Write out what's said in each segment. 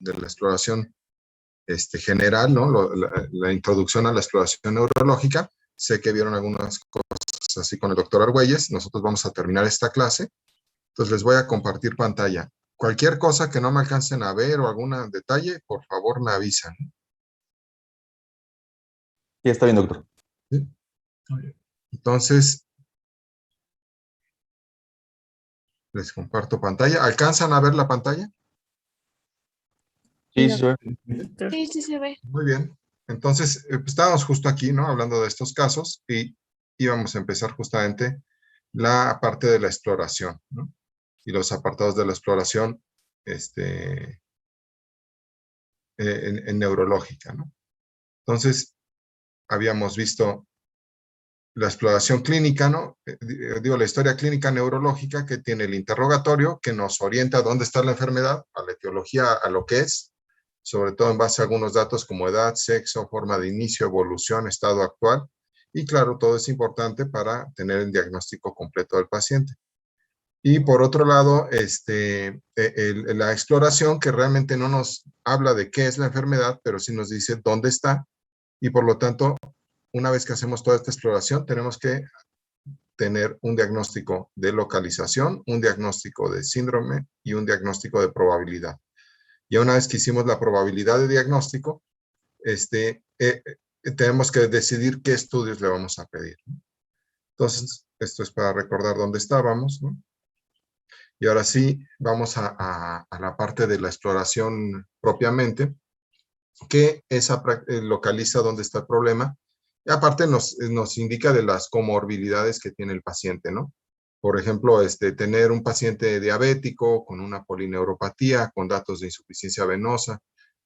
de la exploración general, ¿no? La introducción a la exploración neurológica. Sé que vieron algunas cosas así con el doctor Argüelles. Nosotros vamos a terminar esta clase. Entonces les voy a compartir pantalla. Cualquier cosa que no me alcancen a ver o algún detalle, por favor me avisan. Sí, está bien, doctor. ¿Sí? Entonces, les comparto pantalla. ¿Alcanzan a ver la pantalla? Sí, sí, Sí, sí se ve. Muy bien. Entonces, pues, estábamos justo aquí, ¿no? Hablando de estos casos y íbamos a empezar justamente la parte de la exploración, ¿no? Y los apartados de la exploración en neurológica, ¿no? Entonces, habíamos visto la exploración clínica, ¿no? Digo, la historia clínica neurológica que tiene el interrogatorio que nos orienta a dónde está la enfermedad, a la etiología, a lo que es, sobre todo en base a algunos datos como edad, sexo, forma de inicio, evolución, estado actual. Y claro, todo es importante para tener el diagnóstico completo del paciente. Y por otro lado, la exploración que realmente no nos habla de qué es la enfermedad, pero sí nos dice dónde está. Y por lo tanto, una vez que hacemos toda esta exploración, tenemos que tener un diagnóstico de localización, un diagnóstico de síndrome y un diagnóstico de probabilidad. Y una vez que hicimos la probabilidad de diagnóstico, tenemos que decidir qué estudios le vamos a pedir, ¿no? Entonces, esto es para recordar dónde estábamos, ¿no? Y ahora sí, vamos a la parte de la exploración propiamente, que esa localiza dónde está el problema. Y aparte nos indica de las comorbilidades que tiene el paciente, ¿no? Por ejemplo, tener un paciente diabético con una polineuropatía, con datos de insuficiencia venosa,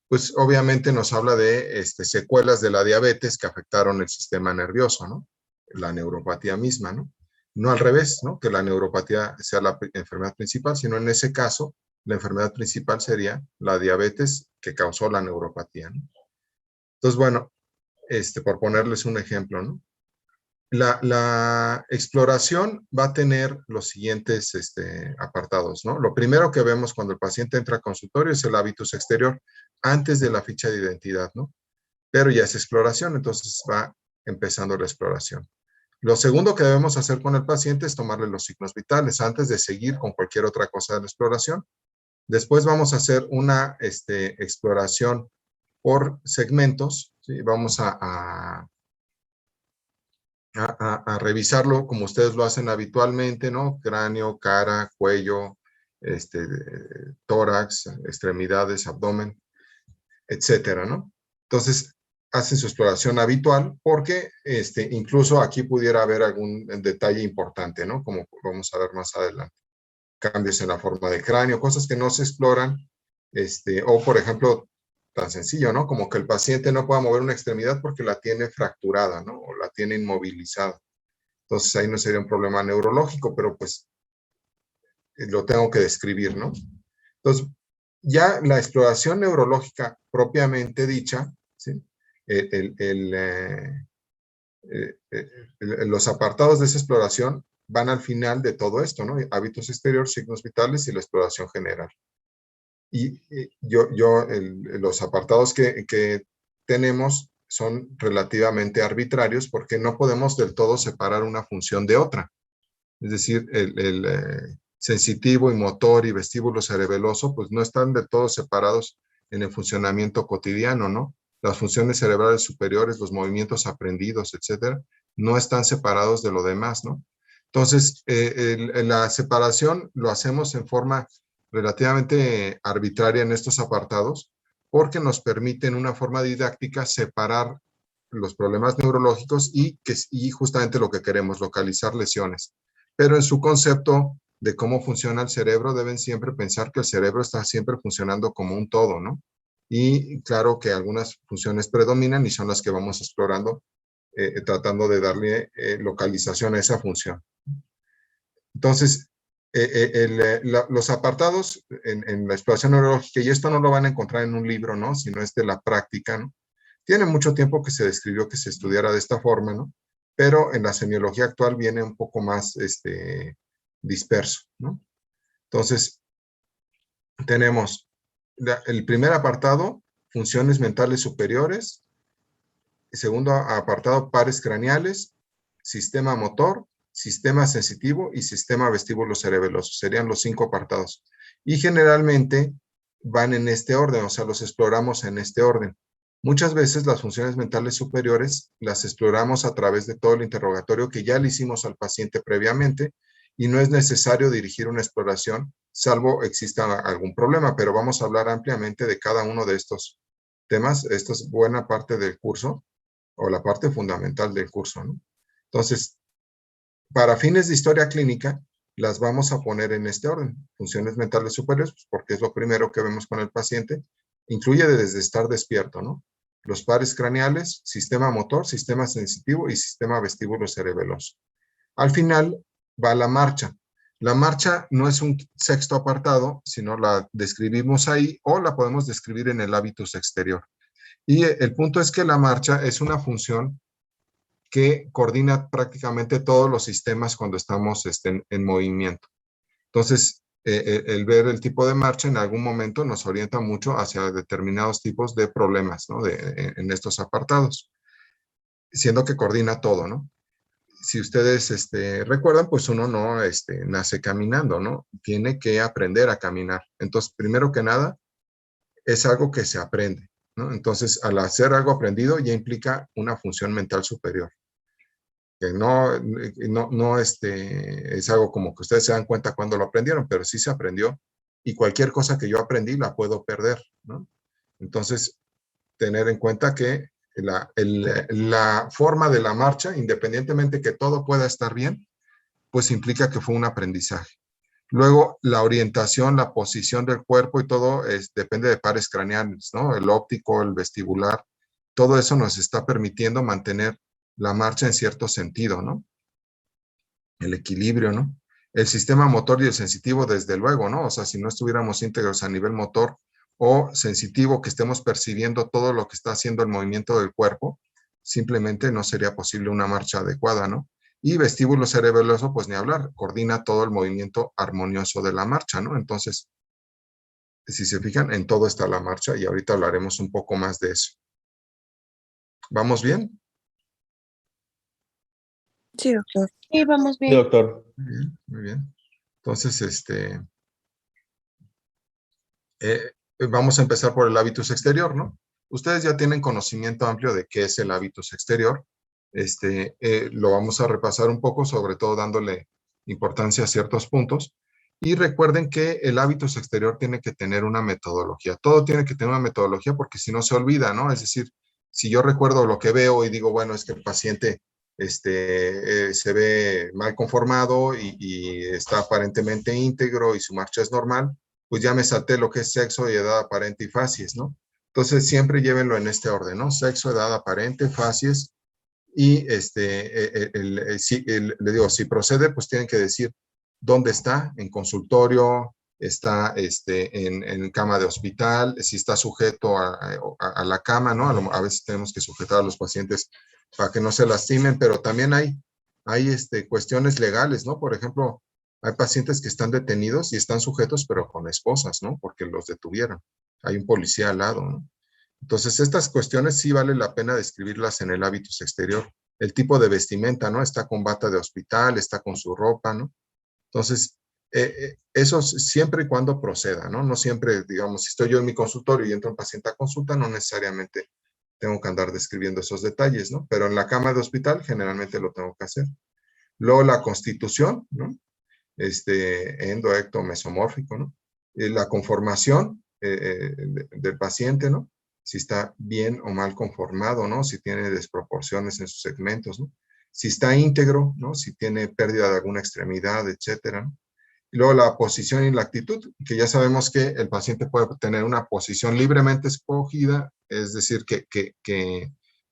pues obviamente nos habla de secuelas de la diabetes que afectaron el sistema nervioso, ¿no? La neuropatía misma, ¿no? No al revés, ¿no? Que la neuropatía sea la enfermedad principal, sino en ese caso, la enfermedad principal sería la diabetes que causó la neuropatía, ¿no? Entonces, bueno, por ponerles un ejemplo, ¿no? La exploración va a tener los siguientes apartados, ¿no? Lo primero que vemos cuando el paciente entra al consultorio es el hábitus exterior, antes de la ficha de identidad, ¿no? Pero ya es exploración, entonces va empezando la exploración. Lo segundo que debemos hacer con el paciente es tomarle los signos vitales antes de seguir con cualquier otra cosa de la exploración. Después vamos a hacer una exploración por segmentos, ¿sí? Vamos a revisarlo como ustedes lo hacen habitualmente, ¿no? Cráneo, cara, cuello, tórax, extremidades, abdomen, etcétera, ¿no? Entonces, hacen su exploración habitual porque incluso aquí pudiera haber algún detalle importante, ¿no? Como vamos a ver más adelante. Cambios en la forma de cráneo, cosas que no se exploran, o por ejemplo, tan sencillo, ¿no? Como que el paciente no pueda mover una extremidad porque la tiene fracturada, ¿no? O la tiene inmovilizada. Entonces ahí no sería un problema neurológico, pero pues lo tengo que describir, ¿no? Entonces, ya la exploración neurológica propiamente dicha, ¿sí? Los apartados de esa exploración van al final de todo esto, ¿no? Hábitos exteriores, signos vitales y la exploración general. Y los apartados que tenemos son relativamente arbitrarios porque no podemos del todo separar una función de otra. Es decir, el sensitivo y motor y vestíbulo cerebeloso, pues no están del todo separados en el funcionamiento cotidiano, ¿no? Las funciones cerebrales superiores, los movimientos aprendidos, etcétera, no están separados de lo demás, ¿no? Entonces, la separación lo hacemos en forma relativamente arbitraria en estos apartados porque nos permiten una forma didáctica separar los problemas neurológicos y justamente lo que queremos, localizar lesiones. Pero en su concepto de cómo funciona el cerebro, deben siempre pensar que el cerebro está siempre funcionando como un todo, ¿no? Y claro que algunas funciones predominan y son las que vamos explorando, tratando de darle localización a esa función. Entonces, los apartados en la exploración neurológica, y esto no lo van a encontrar en un libro, ¿no? Sino es de la práctica, ¿no? Tiene mucho tiempo que se describió que se estudiara de esta forma, ¿no? Pero en la semiología actual viene un poco más disperso, ¿no? Entonces, tenemos el primer apartado, funciones mentales superiores. El segundo apartado, pares craneales, sistema motor, sistema sensitivo y sistema vestíbulo cerebeloso. Serían los 5 apartados. Y generalmente van en este orden, o sea, los exploramos en este orden. Muchas veces las funciones mentales superiores las exploramos a través de todo el interrogatorio que ya le hicimos al paciente previamente y no es necesario dirigir una exploración, salvo exista algún problema, pero vamos a hablar ampliamente de cada uno de estos temas. Esto es buena parte del curso o la parte fundamental del curso, ¿no? Entonces, para fines de historia clínica, las vamos a poner en este orden. Funciones mentales superiores, pues porque es lo primero que vemos con el paciente. Incluye desde estar despierto, ¿no? Los pares craneales, sistema motor, sistema sensitivo y sistema vestíbulo cerebeloso. Al final va la marcha. La marcha no es un sexto apartado, sino la describimos ahí o la podemos describir en el hábitus exterior. Y el punto es que la marcha es una función que coordina prácticamente todos los sistemas cuando estamos en movimiento. Entonces, el ver el tipo de marcha en algún momento nos orienta mucho hacia determinados tipos de problemas, ¿no? En estos apartados, siendo que coordina todo, ¿no? Si ustedes recuerdan, pues uno no nace caminando, ¿no? Tiene que aprender a caminar. Entonces, primero que nada, es algo que se aprende, ¿no? Entonces, al hacer algo aprendido ya implica una función mental superior. Que no es algo como que ustedes se dan cuenta cuando lo aprendieron, pero sí se aprendió y cualquier cosa que yo aprendí la puedo perder, ¿no? Entonces, tener en cuenta que la forma de la marcha, independientemente que todo pueda estar bien, pues implica que fue un aprendizaje. Luego, la orientación, la posición del cuerpo y todo depende de pares craneales, ¿no? El óptico, el vestibular, todo eso nos está permitiendo mantener la marcha en cierto sentido, ¿no? El equilibrio, ¿no? El sistema motor y el sensitivo, desde luego, ¿no? O sea, si no estuviéramos íntegros a nivel motor o sensitivo, que estemos percibiendo todo lo que está haciendo el movimiento del cuerpo, simplemente no sería posible una marcha adecuada, ¿no? Y vestíbulo cerebeloso, pues ni hablar, coordina todo el movimiento armonioso de la marcha, ¿no? Entonces, si se fijan, en todo está la marcha y ahorita hablaremos un poco más de eso. ¿Vamos bien? Sí, doctor. Sí, vamos Sí, bien. doctor. Muy bien, muy bien. Entonces, vamos a empezar por el hábitus exterior, ¿no? Ustedes ya tienen conocimiento amplio de qué es el hábitus exterior. Lo vamos a repasar un poco, sobre todo dándole importancia a ciertos puntos. Y recuerden que el hábitus exterior tiene que tener una metodología. Todo tiene que tener una metodología porque si no se olvida, ¿no? Es decir, si yo recuerdo lo que veo y digo, bueno, es que el paciente se ve mal conformado y está aparentemente íntegro y su marcha es normal, pues ya me salté lo que es sexo y edad aparente y facies, ¿no? Entonces siempre llévenlo en este orden, ¿no? Sexo, edad aparente, facies y le digo, si procede, pues tienen que decir dónde está, en consultorio, está en cama de hospital, si está sujeto a la cama, ¿no? A veces tenemos que sujetar a los pacientes para que no se lastimen, pero también hay cuestiones legales, ¿no? Por ejemplo, hay pacientes que están detenidos y están sujetos, pero con esposas, ¿no? Porque los detuvieron. Hay un policía al lado, ¿no? Entonces, estas cuestiones sí vale la pena describirlas en el hábitus exterior. El tipo de vestimenta, ¿no? Está con bata de hospital, está con su ropa, ¿no? Entonces, eso siempre y cuando proceda, ¿no? No siempre, digamos, si estoy yo en mi consultorio y entra un paciente a consulta, no necesariamente tengo que andar describiendo esos detalles, ¿no? Pero en la cama de hospital generalmente lo tengo que hacer. Luego la constitución, ¿no? Endo, ecto, mesomórfico, ¿no? La conformación del paciente, ¿no? Si está bien o mal conformado, ¿no? Si tiene desproporciones en sus segmentos, ¿no? Si está íntegro, ¿no? Si tiene pérdida de alguna extremidad, etcétera, ¿no? Y luego la posición y la actitud, que ya sabemos que el paciente puede tener una posición libremente escogida, es decir, que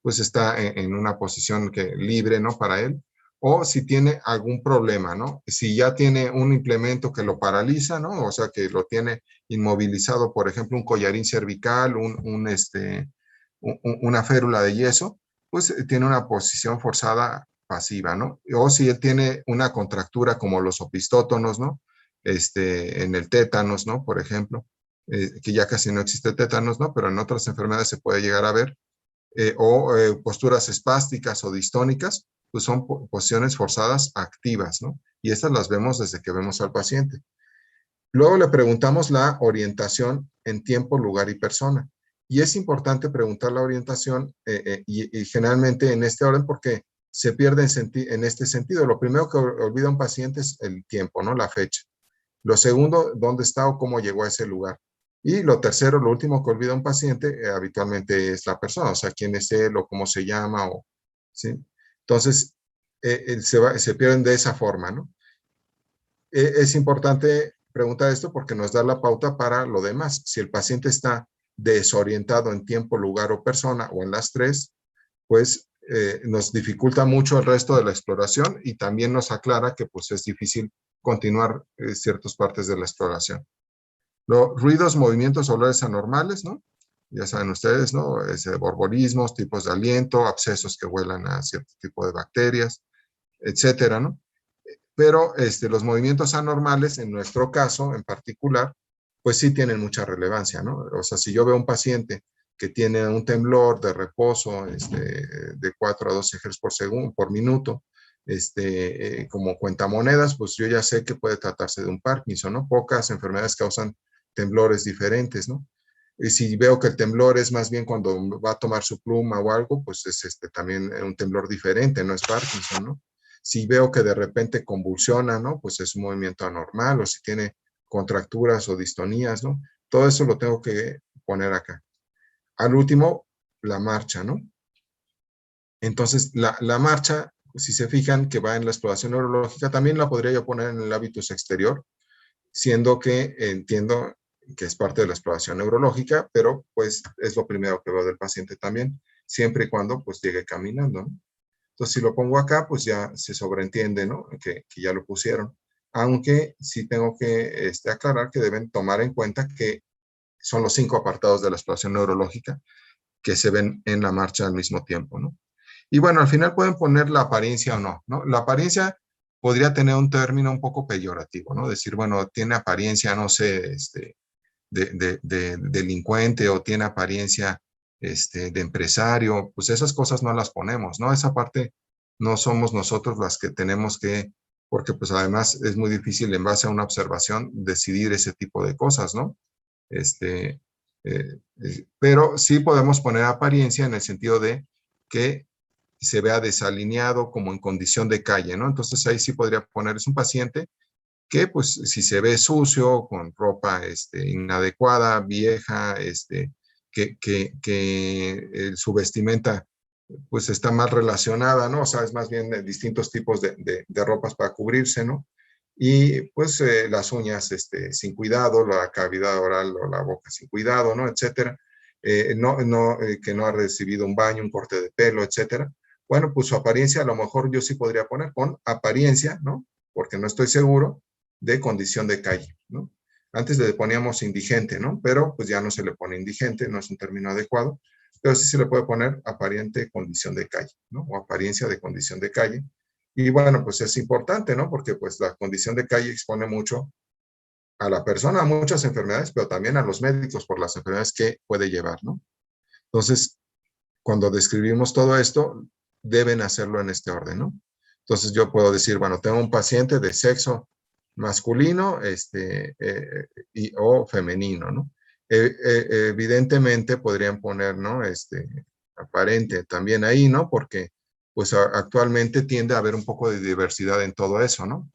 pues está en una posición libre, ¿no? Para él, o si tiene algún problema, ¿no? Si ya tiene un implemento que lo paraliza, ¿no? O sea, que lo tiene inmovilizado, por ejemplo, un collarín cervical, una férula de yeso, pues tiene una posición forzada pasiva, ¿no? O si él tiene una contractura como los opistótonos, ¿no? En el tétanos, ¿no? Por ejemplo, que ya casi no existe tétanos, ¿no? Pero en otras enfermedades se puede llegar a ver, posturas espásticas o distónicas, pues son posiciones forzadas activas, ¿no? Y estas las vemos desde que vemos al paciente. Luego le preguntamos la orientación en tiempo, lugar y persona. Y es importante preguntar la orientación y generalmente en este orden porque se pierde en este sentido. Lo primero que olvida un paciente es el tiempo, ¿no? La fecha. Lo segundo, dónde está o cómo llegó a ese lugar. Y lo tercero, lo último que olvida un paciente habitualmente es la persona, o sea, quién es él o cómo se llama, o, ¿sí? Entonces, se pierden de esa forma, ¿no? Es importante preguntar esto porque nos da la pauta para lo demás. Si el paciente está desorientado en tiempo, lugar o persona, o en las tres, pues nos dificulta mucho el resto de la exploración y también nos aclara que pues es difícil continuar ciertas partes de la exploración. Los ruidos, movimientos, olores anormales, ¿no? Ya saben ustedes, ¿no? Borborismos, tipos de aliento, abscesos que huelan a cierto tipo de bacterias, etcétera, ¿no? Pero los movimientos anormales, en nuestro caso en particular, pues sí tienen mucha relevancia, ¿no? O sea, si yo veo un paciente que tiene un temblor de reposo de 4 a 12 Hz por segundo, por minuto, como cuentamonedas, pues yo ya sé que puede tratarse de un Parkinson, ¿no? Pocas enfermedades causan temblores diferentes, ¿no? Y si veo que el temblor es más bien cuando va a tomar su pluma o algo, pues es también un temblor diferente, no es Parkinson, ¿no? Si veo que de repente convulsiona, ¿no? Pues es un movimiento anormal, o si tiene contracturas o distonías, ¿no? Todo eso lo tengo que poner acá. Al último, la marcha, ¿no? Entonces, la marcha, si se fijan que va en la exploración neurológica, también la podría yo poner en el hábitus exterior, siendo que entiendo que es parte de la exploración neurológica, pero pues es lo primero que veo del paciente también, siempre y cuando pues llegue caminando, ¿no? Entonces, si lo pongo acá, pues ya se sobreentiende, ¿no? Que ya lo pusieron. Aunque sí tengo que aclarar que deben tomar en cuenta que son los 5 apartados de la exploración neurológica que se ven en la marcha al mismo tiempo, ¿no? Y bueno, al final pueden poner la apariencia o no, ¿no? La apariencia podría tener un término un poco peyorativo, ¿no? Decir, bueno, tiene apariencia, no sé, de delincuente o tiene apariencia de empresario, pues esas cosas no las ponemos, ¿no? Esa parte no somos nosotros las que tenemos que, porque pues además es muy difícil en base a una observación decidir ese tipo de cosas, ¿no? Pero sí podemos poner apariencia en el sentido de que se vea desalineado como en condición de calle, ¿no? Entonces ahí sí podría poner, es un paciente que pues si se ve sucio, con ropa inadecuada, vieja, su vestimenta pues está mal relacionada, ¿no? O sea, es más bien distintos tipos de ropas para cubrirse, ¿no? Y pues las uñas sin cuidado, la cavidad oral o la boca sin cuidado, ¿no? Etcétera. Que no ha recibido un baño, un corte de pelo, etcétera. Bueno, pues su apariencia a lo mejor yo sí podría poner con apariencia, ¿no? Porque no estoy seguro de condición de calle, ¿no? Antes le poníamos indigente, ¿no? Pero pues ya no se le pone indigente, no es un término adecuado, pero sí se le puede poner aparente condición de calle, ¿no? O apariencia de condición de calle. Y bueno, pues es importante, ¿no? Porque pues la condición de calle expone mucho a la persona a muchas enfermedades, pero también a los médicos por las enfermedades que puede llevar, ¿no? Entonces, cuando describimos todo esto, deben hacerlo en este orden, ¿no? Entonces yo puedo decir, bueno, tengo un paciente de sexo masculino o femenino, ¿no? Evidentemente podrían poner, ¿no? Aparente también ahí, ¿no? Porque pues actualmente tiende a haber un poco de diversidad en todo eso, ¿no?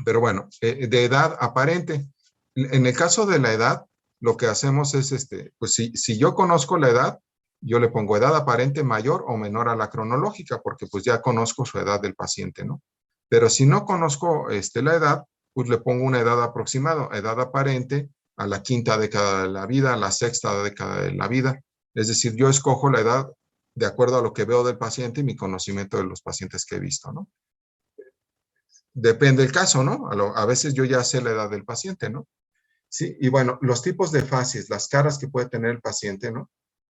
Pero bueno, de edad aparente. En el caso de la edad, lo que hacemos es, pues si yo conozco la edad, yo le pongo edad aparente mayor o menor a la cronológica, porque pues ya conozco su edad del paciente, ¿no? Pero si no conozco la edad, pues le pongo una edad aproximada, edad aparente a la quinta década de la vida, a la sexta década de la vida. Es decir, yo escojo la edad de acuerdo a lo que veo del paciente y mi conocimiento de los pacientes que he visto, ¿no? Depende del caso, ¿no? A veces yo ya sé la edad del paciente, ¿no? Sí, y bueno, los tipos de fases, las caras que puede tener el paciente, ¿no?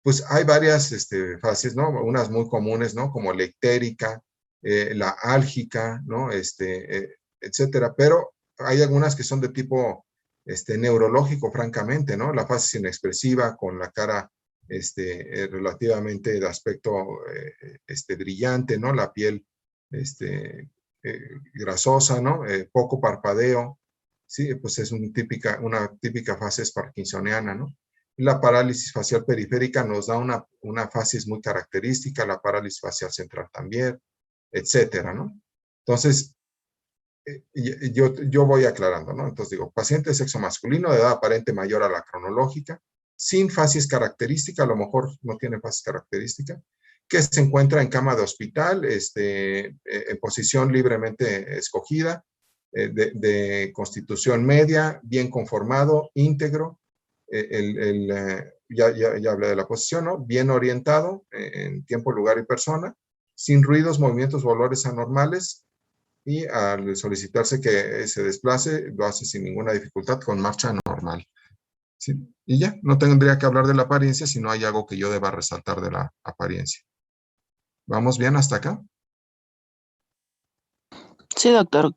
Pues hay varias fases, ¿no? Unas muy comunes, ¿no? Como la ictérica, la álgica, ¿no? Etcétera. Pero hay algunas que son de tipo neurológico, francamente, ¿no? La fases inexpresiva con la cara relativamente de aspecto brillante, ¿no? La piel grasosa, ¿no? Poco parpadeo, ¿sí? Pues es una típica fase parkinsoniana, ¿no? La parálisis facial periférica nos da una fases muy característica, la parálisis facial central también, etcétera, ¿no? Entonces, yo voy aclarando, ¿no? Entonces digo, paciente de sexo masculino de edad aparente mayor a la cronológica, sin fases característica, a lo mejor no tiene fases característica, que se encuentra en cama de hospital, en posición libremente escogida, de constitución media, bien conformado, íntegro, ya hablé de la posición, ¿no? Bien orientado en tiempo, lugar y persona, sin ruidos, movimientos o olores anormales, y al solicitarse que se desplace, lo hace sin ninguna dificultad con marcha normal. ¿Sí? Y ya, no tendría que hablar de la apariencia si no hay algo que yo deba resaltar de la apariencia. ¿Vamos bien hasta acá? Sí, doctor.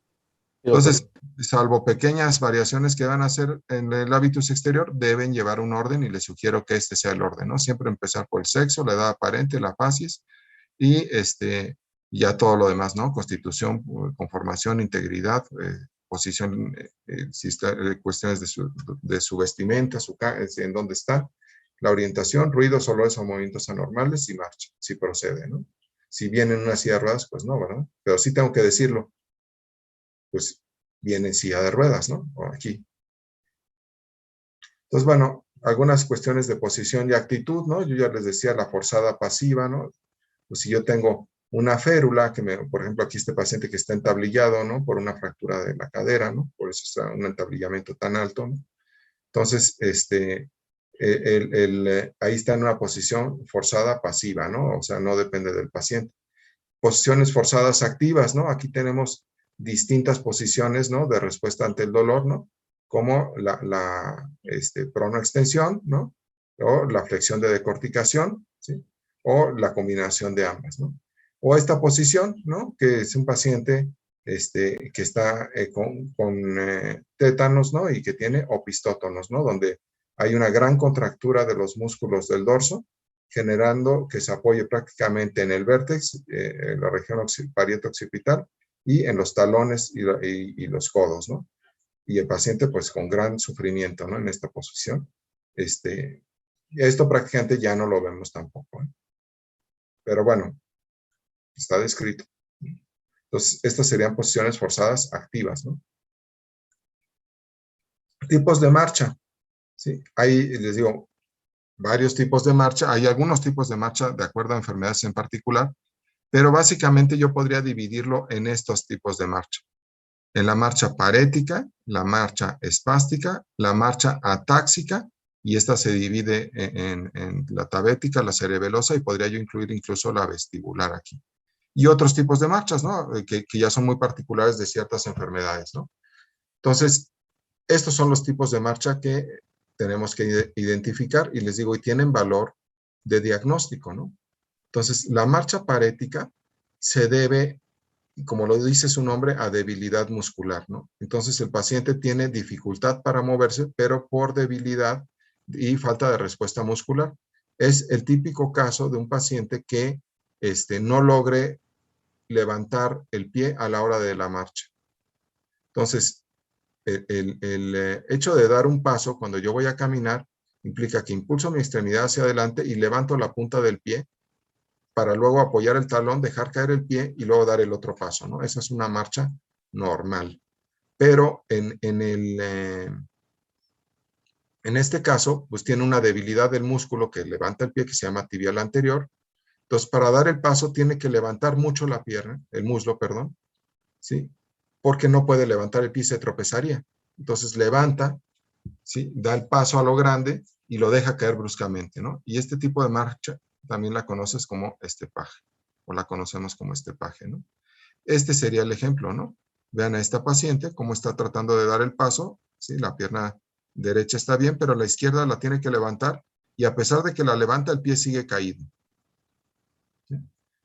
Entonces, salvo pequeñas variaciones que van a hacer en el hábitus exterior, deben llevar un orden y les sugiero que este sea el orden, ¿no? Siempre empezar por el sexo, la edad aparente, la facies y ya todo lo demás, ¿no? Constitución, conformación, integridad, posición, cuestiones de su vestimenta, en dónde está, la orientación, ruidos, olores o movimientos anormales y marcha, si procede, ¿no? Si viene en una silla de ruedas, pues no, ¿verdad? Pero sí tengo que decirlo, pues viene en silla de ruedas, ¿no? O aquí. Entonces, bueno, algunas cuestiones de posición y actitud, ¿no? Yo ya les decía la forzada pasiva, ¿no? Pues si yo tengo una férula, por ejemplo, aquí este paciente que está entablillado, ¿no? Por una fractura de la cadera, ¿no? Por eso está un entablillamiento tan alto, ¿no? Entonces, ahí está en una posición forzada pasiva, ¿no? O sea, no depende del paciente. Posiciones forzadas activas, ¿no? Aquí tenemos distintas posiciones, ¿no? De respuesta ante el dolor, ¿no? Como la pronoextensión, ¿no? O la flexión de decorticación, ¿sí? O la combinación de ambas, ¿no? O esta posición, ¿no? Que es un paciente que está con tétanos, ¿no? Y que tiene opistótonos, ¿no? Donde hay una gran contractura de los músculos del dorso, generando que se apoye prácticamente en el vértex, en la región parieto-occipital y en los talones y los codos, ¿no? Y el paciente pues con gran sufrimiento, ¿no? En esta posición. Esto prácticamente ya no lo vemos tampoco, ¿eh? Pero bueno, está descrito. Entonces, estas serían posiciones forzadas activas, ¿no? Tipos de marcha, ¿sí? Ahí les digo, varios tipos de marcha. Hay algunos tipos de marcha de acuerdo a enfermedades en particular, pero básicamente yo podría dividirlo en estos tipos de marcha. En la marcha parética, la marcha espástica, la marcha atáxica, y esta se divide en la tabética, la cerebelosa, y podría yo incluir incluso la vestibular aquí. Y otros tipos de marchas, ¿no? Que ya son muy particulares de ciertas enfermedades, ¿no? Entonces, estos son los tipos de marcha que tenemos que identificar, y les digo, y tienen valor de diagnóstico, ¿no? Entonces, la marcha parética se debe, como lo dice su nombre, a debilidad muscular, ¿no? Entonces, el paciente tiene dificultad para moverse, pero por debilidad y falta de respuesta muscular. Es el típico caso de un paciente que no logre levantar el pie a la hora de la marcha. Entonces, el hecho de dar un paso cuando yo voy a caminar implica que impulso mi extremidad hacia adelante y levanto la punta del pie para luego apoyar el talón, dejar caer el pie y luego dar el otro paso, ¿no? Esa es una marcha normal. Pero en este caso, pues tiene una debilidad del músculo que levanta el pie, que se llama tibial anterior. Entonces, para dar el paso, tiene que levantar mucho la pierna, el muslo, perdón, ¿sí? Porque no puede levantar el pie y se tropezaría. Entonces, levanta, ¿sí? Da el paso a lo grande y lo deja caer bruscamente, ¿no? Y este tipo de marcha también la conoces como estepaje, o la conocemos como estepaje, ¿no? Este sería el ejemplo, ¿no? Vean a esta paciente cómo está tratando de dar el paso, ¿sí? La pierna derecha está bien, pero la izquierda la tiene que levantar y a pesar de que la levanta, el pie sigue caído, ¿sí?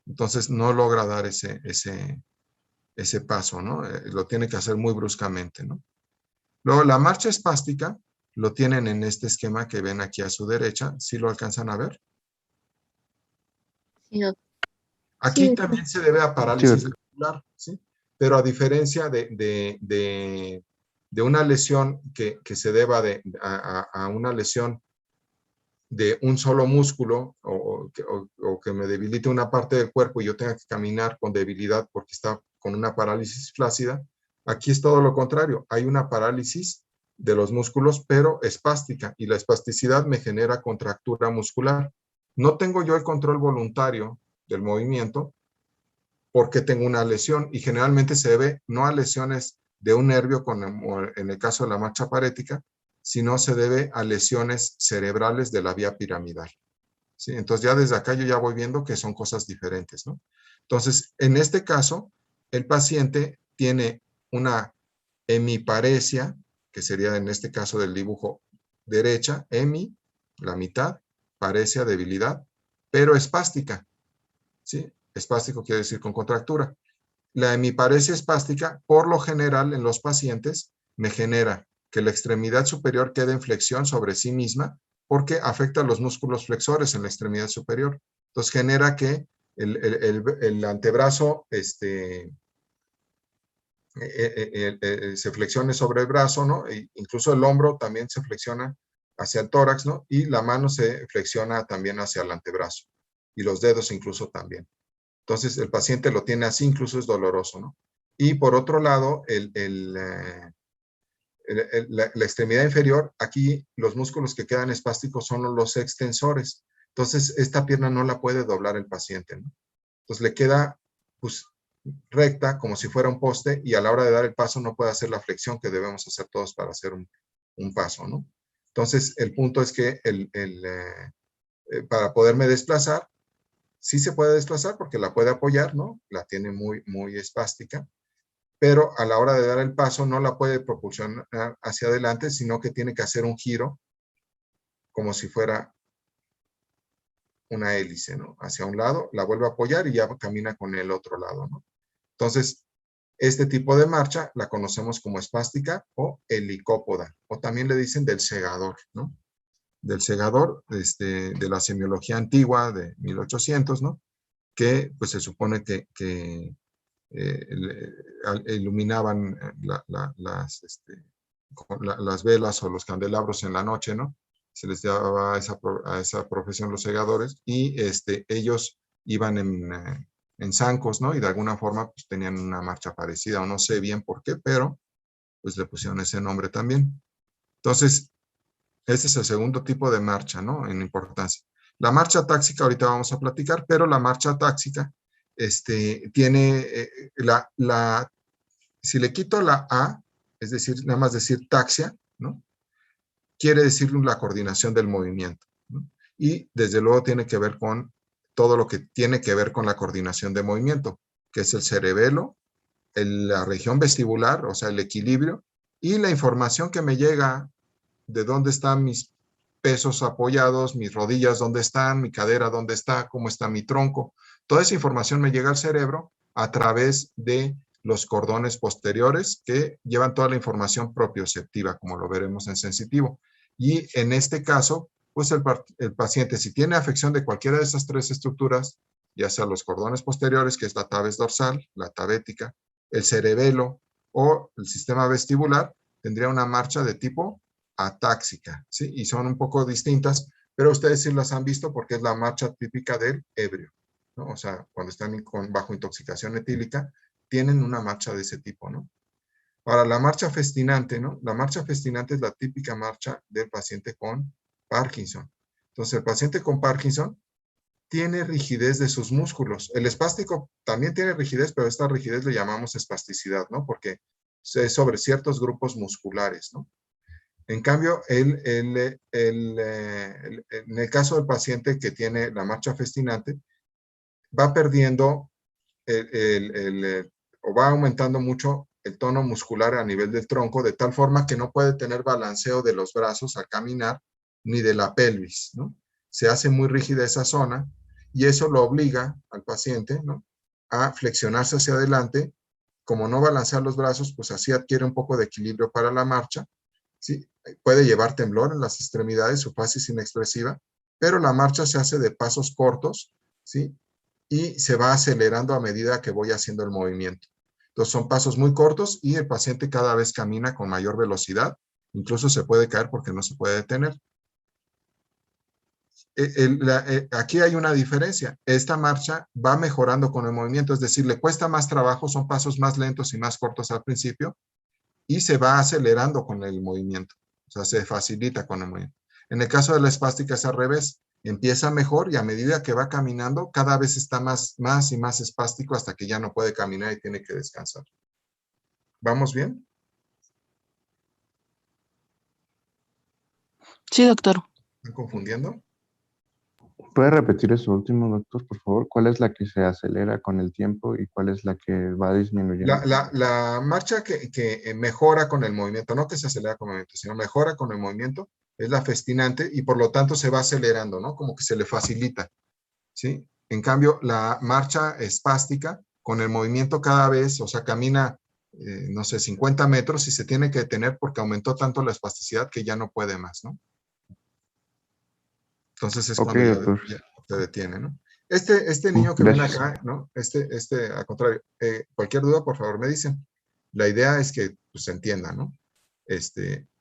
Entonces no logra dar ese paso, ¿no? Lo tiene que hacer muy bruscamente, ¿no? Luego, la marcha espástica lo tienen en este esquema que ven aquí a su derecha. ¿Sí lo alcanzan a ver? Sí, Aquí sí, también se debe a Sí, parálisis muscular, ¿sí? Pero a diferencia de una lesión que se deba a una lesión de un solo músculo o que me debilite una parte del cuerpo y yo tenga que caminar con debilidad porque está con una parálisis flácida, aquí es todo lo contrario. Hay una parálisis de los músculos, pero espástica, y la espasticidad me genera contractura muscular. No tengo yo el control voluntario del movimiento porque tengo una lesión, y generalmente se debe no a lesiones de un nervio, en el caso de la marcha parética, sino se debe a lesiones cerebrales de la vía piramidal, ¿sí? Entonces ya desde acá yo ya voy viendo que son cosas diferentes, ¿no? Entonces, en este caso, el paciente tiene una hemiparesia, que sería en este caso del dibujo derecha, hemi, la mitad, paresia, debilidad, pero espástica, ¿sí? Espástico quiere decir con contractura. La hemiparesia espástica, por lo general en los pacientes, me genera que la extremidad superior quede en flexión sobre sí misma porque afecta a los músculos flexores en la extremidad superior. Entonces genera que el antebrazo se flexione sobre el brazo, ¿no? E incluso el hombro también se flexiona hacia el tórax, ¿no? Y la mano se flexiona también hacia el antebrazo. Y los dedos incluso también. Entonces, el paciente lo tiene así, incluso es doloroso, ¿no? Y por otro lado, la extremidad inferior, aquí los músculos que quedan espásticos son los extensores. Entonces, esta pierna no la puede doblar el paciente, ¿no? Entonces, le queda, pues, recta, como si fuera un poste, y a la hora de dar el paso no puede hacer la flexión que debemos hacer todos para hacer un paso, ¿no? Entonces, el punto es que para poderme desplazar, sí se puede desplazar porque la puede apoyar, ¿no? La tiene muy, muy espástica, pero a la hora de dar el paso no la puede propulsionar hacia adelante, sino que tiene que hacer un giro como si fuera una hélice, ¿no? Hacia un lado, la vuelve a apoyar y ya camina con el otro lado, ¿no? Entonces, este tipo de marcha la conocemos como espástica o helicópoda, o también le dicen del segador, ¿no? Del segador, de la semiología antigua de 1800, ¿no? Que pues se supone que iluminaban las velas o los candelabros en la noche, ¿no? Se les daba a esa profesión los segadores, y ellos iban en zancos, ¿no? Y de alguna forma pues tenían una marcha parecida, o no sé bien por qué, pero pues le pusieron ese nombre también. Entonces, este es el segundo tipo de marcha, ¿no? En importancia. La marcha táxica ahorita vamos a platicar, pero la marcha táxica tiene si le quito la A, es decir, nada más decir taxia, ¿no? Quiere decir la coordinación del movimiento, ¿no? Y desde luego tiene que ver con todo lo que tiene que ver con la coordinación de movimiento, que es el cerebelo, la región vestibular, o sea, el equilibrio, y la información que me llega de dónde están mis pesos apoyados, mis rodillas dónde están, mi cadera dónde está, cómo está mi tronco. Toda esa información me llega al cerebro a través de los cordones posteriores que llevan toda la información propioceptiva, como lo veremos en sensitivo. Y en este caso, pues el paciente, si tiene afección de cualquiera de esas tres estructuras, ya sea los cordones posteriores, que es la tabes dorsal, la tabética, el cerebelo o el sistema vestibular, tendría una marcha de tipo atáxica, ¿sí? Y son un poco distintas, pero ustedes sí las han visto porque es la marcha típica del ebrio, ¿no? O sea, cuando están bajo intoxicación etílica, tienen una marcha de ese tipo, ¿no? Ahora, la marcha festinante, ¿no? La marcha festinante es la típica marcha del paciente con Parkinson. Entonces, el paciente con Parkinson tiene rigidez de sus músculos. El espástico también tiene rigidez, pero esta rigidez le llamamos espasticidad, ¿no? Porque es sobre ciertos grupos musculares, ¿no? En cambio, en el caso del paciente que tiene la marcha festinante, va perdiendo o va aumentando mucho el tono muscular a nivel del tronco, de tal forma que no puede tener balanceo de los brazos al caminar, ni de la pelvis, ¿no? Se hace muy rígida esa zona, y eso lo obliga al paciente, ¿no?, a flexionarse hacia adelante. Como no balancear los brazos, pues así adquiere un poco de equilibrio para la marcha, ¿sí? Puede llevar temblor en las extremidades, su fase es inexpresiva, pero la marcha se hace de pasos cortos, ¿sí? Y se va acelerando a medida que voy haciendo el movimiento. Entonces son pasos muy cortos y el paciente cada vez camina con mayor velocidad, incluso se puede caer porque no se puede detener. Aquí hay una diferencia. Esta marcha va mejorando con el movimiento, es decir, le cuesta más trabajo, son pasos más lentos y más cortos al principio, y se va acelerando con el movimiento. O sea, se facilita con el movimiento. En el caso de la espástica es al revés. Empieza mejor y a medida que va caminando, cada vez está más y más espástico hasta que ya no puede caminar y tiene que descansar. ¿Vamos bien? Sí, doctor. ¿Están confundiendo? ¿Puede repetir eso último, doctor, por favor? ¿Cuál es la que se acelera con el tiempo y cuál es la que va disminuyendo? La marcha que mejora con el movimiento, no que se acelera con el movimiento, sino mejora con el movimiento, es la festinante y por lo tanto se va acelerando, ¿no? Como que se le facilita, ¿sí? En cambio, la marcha espástica, con el movimiento cada vez, o sea, camina, no sé, 50 metros y se tiene que detener porque aumentó tanto la espasticidad que ya no puede más, ¿no? Entonces es Ok, cuando doctor. ya se detiene, ¿no? Este niño que viene Gracias. acá, ¿no? Al contrario, cualquier duda, por favor, me dicen. La idea es que pues, se entienda, ¿no?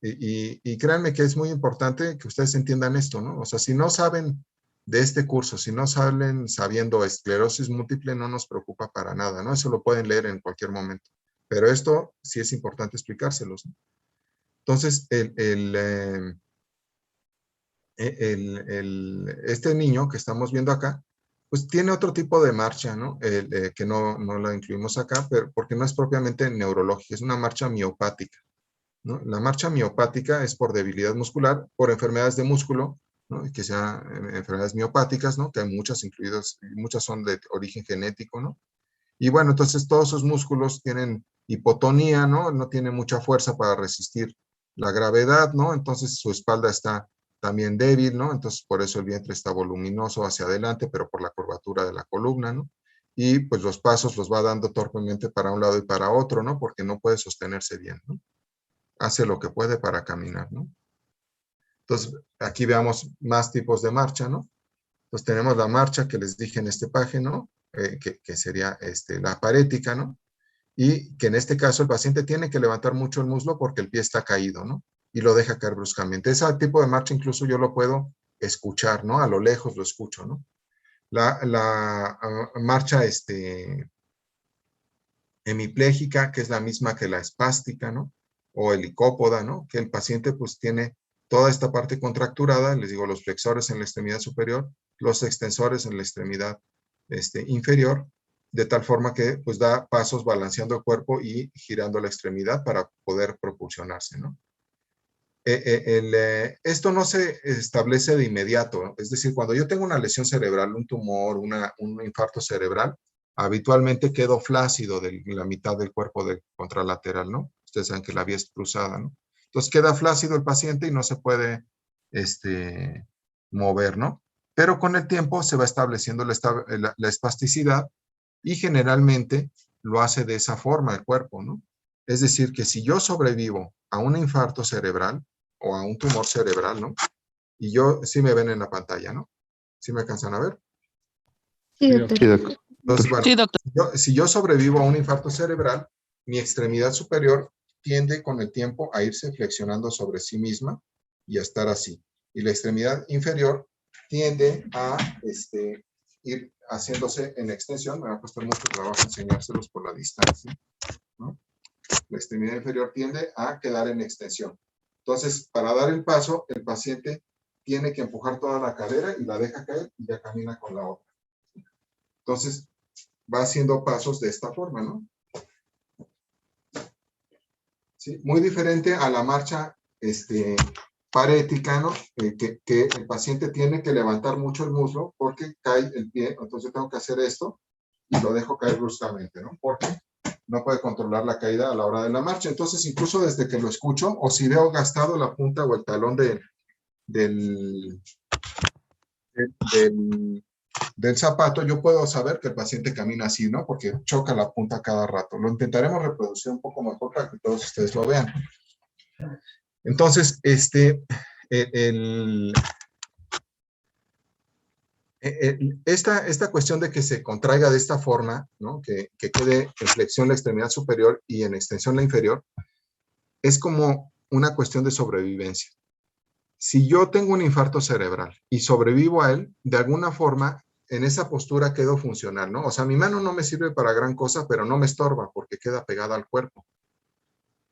Y créanme que es muy importante que ustedes entiendan esto, ¿no? O sea, si no saben de este curso, si no salen sabiendo esclerosis múltiple, no nos preocupa para nada, ¿no? Eso lo pueden leer en cualquier momento. Pero esto sí es importante explicárselos, ¿no? Entonces, este niño que estamos viendo acá, pues tiene otro tipo de marcha, ¿no? Que no la incluimos acá, pero porque no es propiamente neurológica, es una marcha miopática, ¿no? La marcha miopática es por debilidad muscular, por enfermedades de músculo, ¿no? Que sean enfermedades miopáticas, ¿no? Que hay muchas incluidas, muchas son de origen genético, ¿no? Y bueno, entonces todos sus músculos tienen hipotonía, ¿no? No tiene mucha fuerza para resistir la gravedad, ¿no? Entonces su espalda está también débil, ¿no? Entonces por eso el vientre está voluminoso hacia adelante, pero por la curvatura de la columna, ¿no? Y pues los pasos los va dando torpemente para un lado y para otro, ¿no? Porque no puede sostenerse bien, ¿no? Hace lo que puede para caminar, ¿no? Entonces aquí veamos más tipos de marcha, ¿no? Pues tenemos la marcha que les dije en este página, ¿no? Que sería la parética, ¿no? Y que en este caso el paciente tiene que levantar mucho el muslo porque el pie está caído, ¿no? Y lo deja caer bruscamente. Ese tipo de marcha incluso yo lo puedo escuchar, ¿no? A lo lejos lo escucho, ¿no? La marcha hemipléjica, que es la misma que la espástica, ¿no? O helicópoda, ¿no? Que el paciente pues tiene toda esta parte contracturada, les digo, los flexores en la extremidad superior, los extensores en la extremidad inferior, de tal forma que pues da pasos balanceando el cuerpo y girando la extremidad para poder propulsionarse, ¿no? Esto no se establece de inmediato, ¿no? Es decir, cuando yo tengo una lesión cerebral, un tumor, un infarto cerebral, habitualmente quedo flácido de la mitad del cuerpo contralateral, ¿no? Ustedes saben que la vía es cruzada, ¿no? Entonces queda flácido el paciente y no se puede mover, ¿no? Pero con el tiempo se va estableciendo la espasticidad y generalmente lo hace de esa forma el cuerpo, ¿no? Es decir, que si yo sobrevivo a un infarto cerebral o a un tumor cerebral, ¿no? Y yo, sí me ven en la pantalla, ¿no? ¿Sí me alcanzan a ver? Sí, doctor. Sí, doctor. Entonces, bueno, Sí, doctor. si yo sobrevivo a un infarto cerebral, mi extremidad superior tiende con el tiempo a irse flexionando sobre sí misma y a estar así. Y la extremidad inferior tiende a ir haciéndose en extensión. Me va a costar mucho trabajo enseñárselos por la distancia, ¿no? La extremidad inferior tiende a quedar en extensión. Entonces, para dar el paso, el paciente tiene que empujar toda la cadera y la deja caer y ya camina con la otra. Entonces, va haciendo pasos de esta forma, ¿no? ¿Sí? Muy diferente a la marcha parética, ¿no? Que el paciente tiene que levantar mucho el muslo porque cae el pie, entonces tengo que hacer esto y lo dejo caer bruscamente, ¿no? Porque no puede controlar la caída a la hora de la marcha. Entonces, incluso desde que lo escucho, o si veo gastado la punta o el talón del zapato, yo puedo saber que el paciente camina así, ¿no? Porque choca la punta cada rato. Lo intentaremos reproducir un poco mejor para que todos ustedes lo vean. Entonces, esta cuestión de que se contraiga de esta forma, ¿no? Que quede en flexión la extremidad superior y en extensión la inferior, es como una cuestión de sobrevivencia. Si yo tengo un infarto cerebral y sobrevivo a él, de alguna forma, en esa postura quedo funcional, ¿no? O sea, mi mano no me sirve para gran cosa, pero no me estorba porque queda pegada al cuerpo.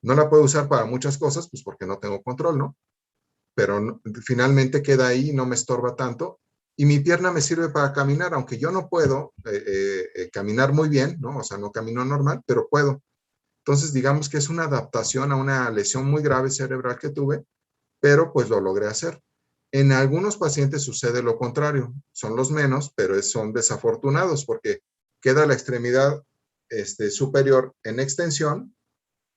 No la puedo usar para muchas cosas, pues porque no tengo control, ¿no? Pero finalmente queda ahí y no me estorba tanto. Y mi pierna me sirve para caminar, aunque yo no puedo caminar muy bien, ¿no? O sea, no camino normal, pero puedo. Entonces, digamos que es una adaptación a una lesión muy grave cerebral que tuve, pero pues lo logré hacer. En algunos pacientes sucede lo contrario, son los menos, pero son desafortunados porque queda la extremidad superior en extensión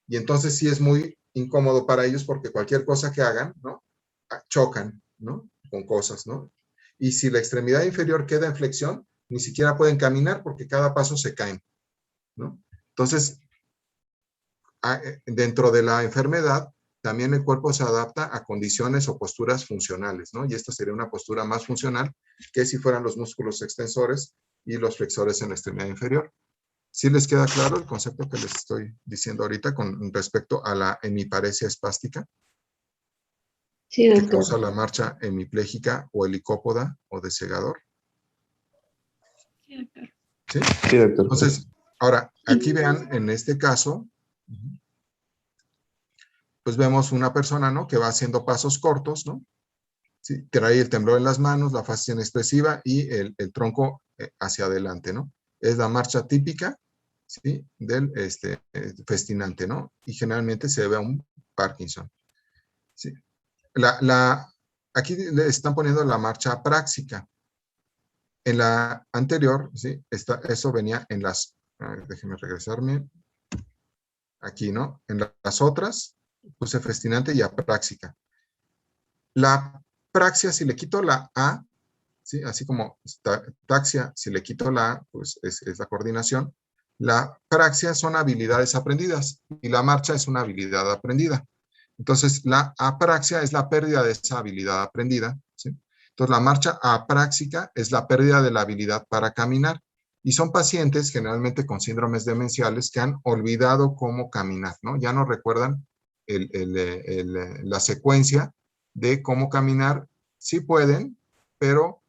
y entonces sí es muy incómodo para ellos porque cualquier cosa que hagan, ¿no? Chocan, ¿no? Con cosas, ¿no? Y si la extremidad inferior queda en flexión, ni siquiera pueden caminar porque cada paso se caen, ¿no? Entonces, dentro de la enfermedad, también el cuerpo se adapta a condiciones o posturas funcionales, ¿no? Y esta sería una postura más funcional que si fueran los músculos extensores y los flexores en la extremidad inferior. ¿Sí les queda claro el concepto que les estoy diciendo ahorita con respecto a la hemiparesia espástica? Sí, Que doctor. causa la marcha hemipléjica o helicópoda o de segador. Sí, doctor. ¿Sí? Sí, doctor. Entonces, ahora, aquí vean, en este caso, pues vemos una persona, ¿no? Que va haciendo pasos cortos, ¿no? Sí, trae el temblor en las manos, la fase inexpresiva y el tronco hacia adelante, ¿no? Es la marcha típica, ¿sí? Del festinante, ¿no? Y generalmente se debe a un Parkinson. ¿Sí? Aquí le están poniendo la marcha apráxica. En la anterior, ¿sí? Eso venía en las, déjenme regresarme, aquí, ¿no? En las otras, puse festinante y apráxica. La praxia, si le quito la A, ¿sí? Así como taxia, si le quito la A, pues es la coordinación. La praxia son habilidades aprendidas y la marcha es una habilidad aprendida. Entonces, la apraxia es la pérdida de esa habilidad aprendida, ¿sí? Entonces, la marcha apráxica es la pérdida de la habilidad para caminar. Y son pacientes generalmente con síndromes demenciales que han olvidado cómo caminar, ¿no? Ya no recuerdan la secuencia de cómo caminar. Sí pueden, pero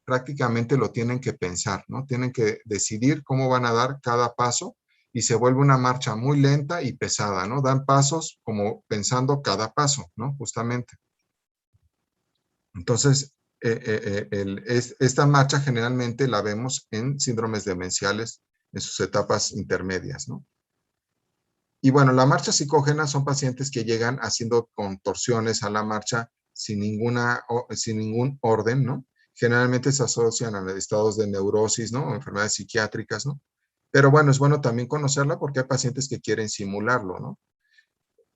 prácticamente lo tienen que pensar, ¿no? Tienen que decidir cómo van a dar cada paso y se vuelve una marcha muy lenta y pesada, ¿no? Dan pasos como pensando cada paso, ¿no? Justamente. Entonces, esta marcha generalmente la vemos en síndromes demenciales en sus etapas intermedias, ¿no? Y bueno, la marcha psicógena son pacientes que llegan haciendo contorsiones a la marcha sin ningún orden, ¿no? Generalmente se asocian a estados de neurosis, ¿no? O enfermedades psiquiátricas, ¿no? Pero bueno, es bueno también conocerla porque hay pacientes que quieren simularlo, ¿no?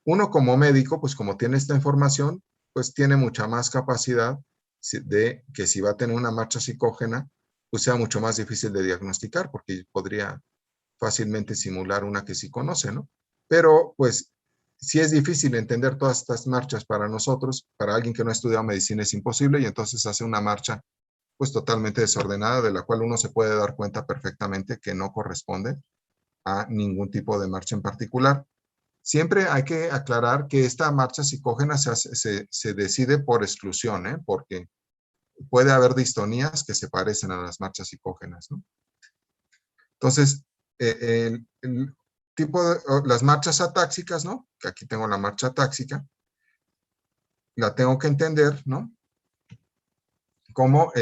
Uno como médico, pues como tiene esta información, pues tiene mucha más capacidad de que si va a tener una marcha psicógena, pues sea mucho más difícil de diagnosticar porque podría fácilmente simular una que sí conoce, ¿no? Pero pues si es difícil entender todas estas marchas para nosotros, para alguien que no ha estudiado medicina es imposible y entonces hace una marcha pues totalmente desordenada de la cual uno se puede dar cuenta perfectamente que no corresponde a ningún tipo de marcha en particular. Siempre hay que aclarar que esta marcha psicógena se decide por exclusión, ¿eh? Porque puede haber distonías que se parecen a las marchas psicógenas, ¿no? Entonces, el tipo de las marchas atáxicas, ¿no? Que aquí tengo la marcha atáxica, la tengo que entender, ¿no? Como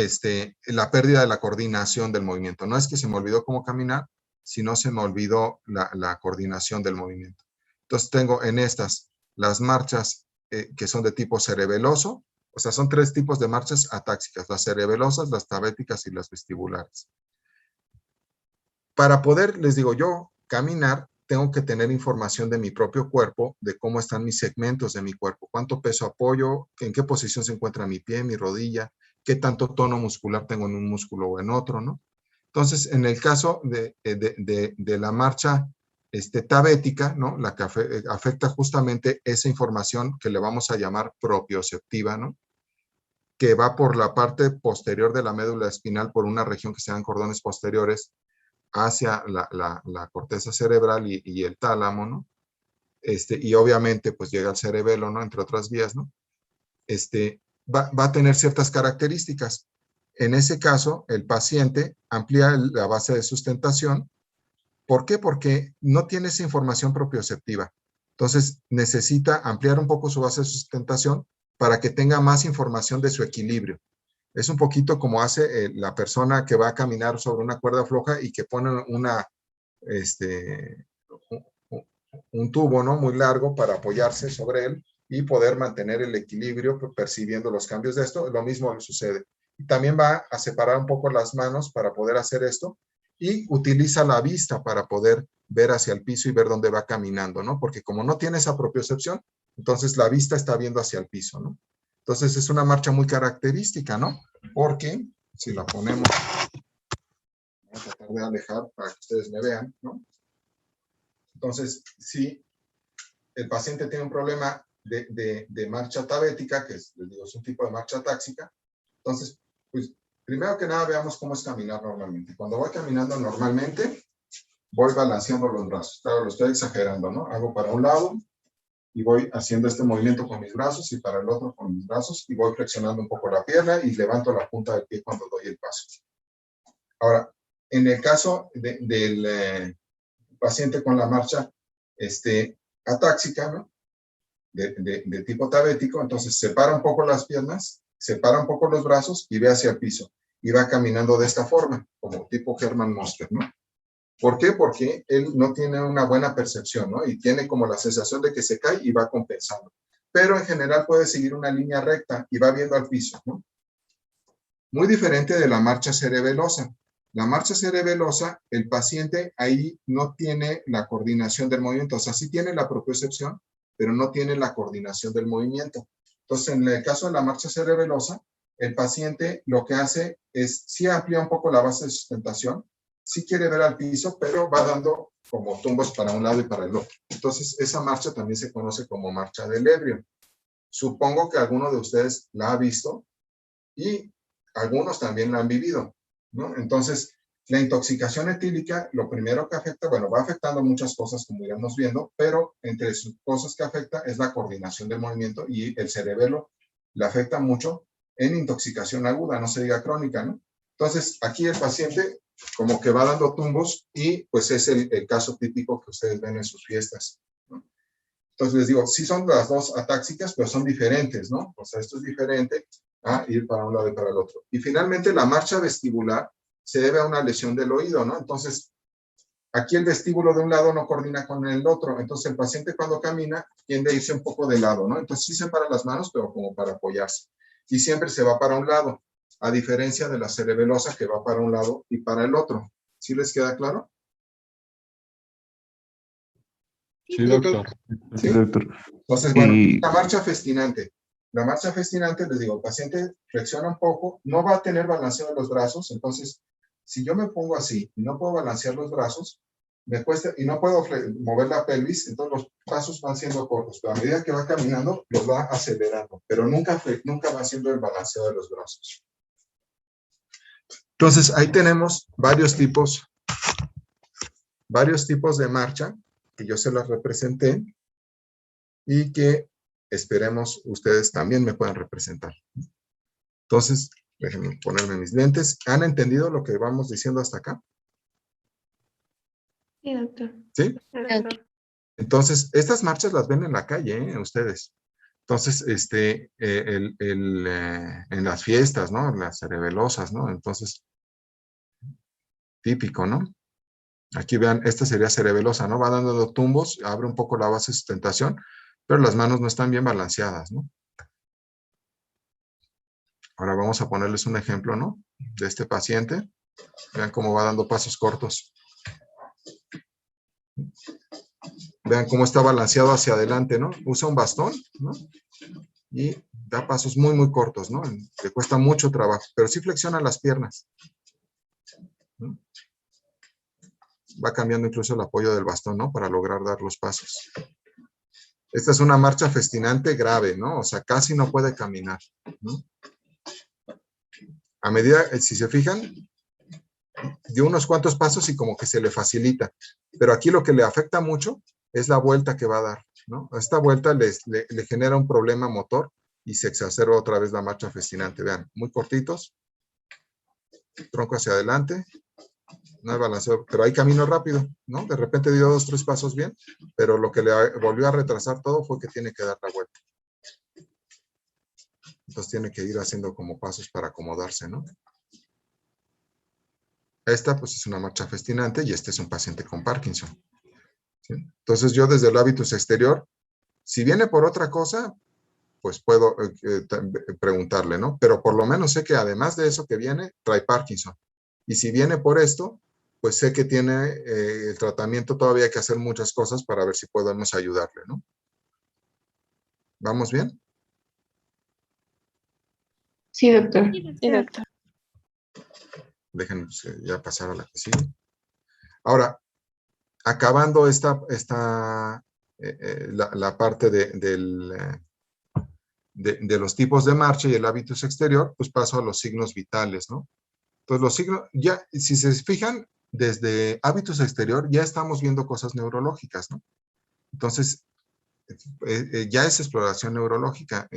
la pérdida de la coordinación del movimiento. No es que se me olvidó cómo caminar, sino se me olvidó la coordinación del movimiento. Entonces tengo en estas las marchas que son de tipo cerebeloso, o sea, son tres tipos de marchas atáxicas, las cerebelosas, las tabéticas y las vestibulares. Para poder, les digo yo, caminar, tengo que tener información de mi propio cuerpo, de cómo están mis segmentos de mi cuerpo, cuánto peso apoyo, en qué posición se encuentra mi pie, mi rodilla, qué tanto tono muscular tengo en un músculo o en otro, ¿no? Entonces, en el caso de la marcha tabética, ¿no? La que afecta justamente esa información que le vamos a llamar propioceptiva, ¿no? Que va por la parte posterior de la médula espinal, por una región que se llaman cordones posteriores, hacia la corteza cerebral y el tálamo, ¿no? Y obviamente, pues llega al cerebelo, ¿no? Entre otras vías, ¿no? Va a tener ciertas características. En ese caso, el paciente amplía la base de sustentación. ¿Por qué? Porque no tiene esa información propioceptiva. Entonces, necesita ampliar un poco su base de sustentación para que tenga más información de su equilibrio. Es un poquito como hace la persona que va a caminar sobre una cuerda floja y que pone un tubo, ¿no? Muy largo para apoyarse sobre él y poder mantener el equilibrio percibiendo los cambios de esto. Lo mismo sucede. Y también va a separar un poco las manos para poder hacer esto y utiliza la vista para poder ver hacia el piso y ver dónde va caminando, ¿no? Porque como no tiene esa propiocepción, entonces la vista está viendo hacia el piso, ¿no? Entonces es una marcha muy característica, ¿no? Porque si la ponemos, voy a tratar de alejar para que ustedes me vean, ¿no? Entonces, si el paciente tiene un problema de marcha tabética, que les digo, es un tipo de marcha táxica, entonces, pues, primero que nada veamos cómo es caminar normalmente. Cuando voy caminando normalmente, voy balanceando los brazos. Claro, lo estoy exagerando, ¿no? Hago para un lado y voy haciendo este movimiento con mis brazos y para el otro con mis brazos y voy flexionando un poco la pierna y levanto la punta del pie cuando doy el paso. Ahora, en el caso del paciente con la marcha atáxica, ¿no? De tipo tabético, entonces separa un poco las piernas, separa un poco los brazos y ve hacia el piso. Y va caminando de esta forma, como tipo Hermann Monster, ¿no? ¿Por qué? Porque él no tiene una buena percepción, ¿no? Y tiene como la sensación de que se cae y va compensando. Pero en general puede seguir una línea recta y va viendo al piso, ¿no? Muy diferente de la marcha cerebelosa. La marcha cerebelosa, el paciente ahí no tiene la coordinación del movimiento, o sea, sí tiene la propiocepción, pero no tiene la coordinación del movimiento. Entonces, en el caso de la marcha cerebelosa, el paciente lo que hace es, sí amplía un poco la base de sustentación, sí quiere ver al piso, pero va dando como tumbos para un lado y para el otro. Entonces, esa marcha también se conoce como marcha del ebrio. Supongo que alguno de ustedes la ha visto y algunos también la han vivido, ¿no? Entonces, la intoxicación etílica, lo primero que afecta, bueno, va afectando muchas cosas, como iremos viendo, pero entre sus cosas que afecta es la coordinación del movimiento y el cerebelo le afecta mucho en intoxicación aguda, no se diga crónica, ¿no? Entonces, aquí el paciente como que va dando tumbos y pues es el caso típico que ustedes ven en sus fiestas, ¿no? Entonces les digo, sí son las dos atáxicas, pero son diferentes, ¿no? O sea, esto es diferente a ir para un lado y para el otro. Y finalmente la marcha vestibular se debe a una lesión del oído, ¿no? Entonces, aquí el vestíbulo de un lado no coordina con el otro. Entonces, el paciente cuando camina tiende a irse un poco de lado, ¿no? Entonces, sí separa las manos, pero como para apoyarse. Y siempre se va para un lado, a diferencia de la cerebelosa que va para un lado y para el otro. ¿Sí les queda claro? Sí, doctor. ¿Sí? Sí, doctor. Entonces, bueno, Y la marcha festinante. La marcha festinante, les digo, el paciente flexiona un poco, no va a tener balanceo de los brazos, entonces, si yo me pongo así y no puedo balancear los brazos, me cuesta, y no puedo mover la pelvis, entonces los pasos van siendo cortos, pero a medida que va caminando, los va acelerando, pero nunca va haciendo el balanceo de los brazos. Entonces, ahí tenemos varios tipos de marcha, que yo se las representé, y que esperemos ustedes también me puedan representar. Entonces, déjenme ponerme mis lentes. ¿Han entendido lo que vamos diciendo hasta acá? Sí, doctor. ¿Sí? Entonces, estas marchas las ven en la calle, ustedes. Entonces, en las fiestas, ¿no? En las cerebelosas, ¿no? Entonces, típico, ¿no? Aquí vean, esta sería cerebelosa, ¿no? Va dando tumbos, abre un poco la base de sustentación, pero las manos no están bien balanceadas, ¿no? Ahora vamos a ponerles un ejemplo, ¿no? De este paciente. Vean cómo va dando pasos cortos. Vean cómo está balanceado hacia adelante, ¿no? Usa un bastón, ¿no? Y da pasos muy, muy cortos, ¿no? Le cuesta mucho trabajo, pero sí flexiona las piernas, ¿no? Va cambiando incluso el apoyo del bastón, ¿no? Para lograr dar los pasos. Esta es una marcha festinante grave, ¿no? O sea, casi no puede caminar, ¿no? A medida, si se fijan, dio unos cuantos pasos y como que se le facilita. Pero aquí lo que le afecta mucho es la vuelta que va a dar, ¿no? Esta vuelta le genera un problema motor y se exacerba otra vez la marcha festinante. Vean, muy cortitos, tronco hacia adelante, no hay balanceo, pero hay camino rápido, ¿no? De repente dio 2, 3 pasos bien, pero lo que le volvió a retrasar todo fue que tiene que dar la vuelta. Entonces tiene que ir haciendo como pasos para acomodarse, ¿no? Esta pues es una marcha festinante y este es un paciente con Parkinson, ¿sí? Entonces yo desde el hábitus exterior, si viene por otra cosa, pues puedo preguntarle, ¿no? Pero por lo menos sé que además de eso que viene, trae Parkinson. Y si viene por esto, pues sé que tiene el tratamiento, todavía hay que hacer muchas cosas para ver si podemos ayudarle, ¿no? ¿Vamos bien? Sí, doctor. Sí, doctor. Déjenme ya pasar a la que sigue. Ahora, acabando la parte de los tipos de marcha y el hábitus exterior, pues paso a los signos vitales, ¿no? Entonces los signos, ya, si se fijan, desde hábitus exterior ya estamos viendo cosas neurológicas, ¿no? Entonces, ya es exploración neurológica.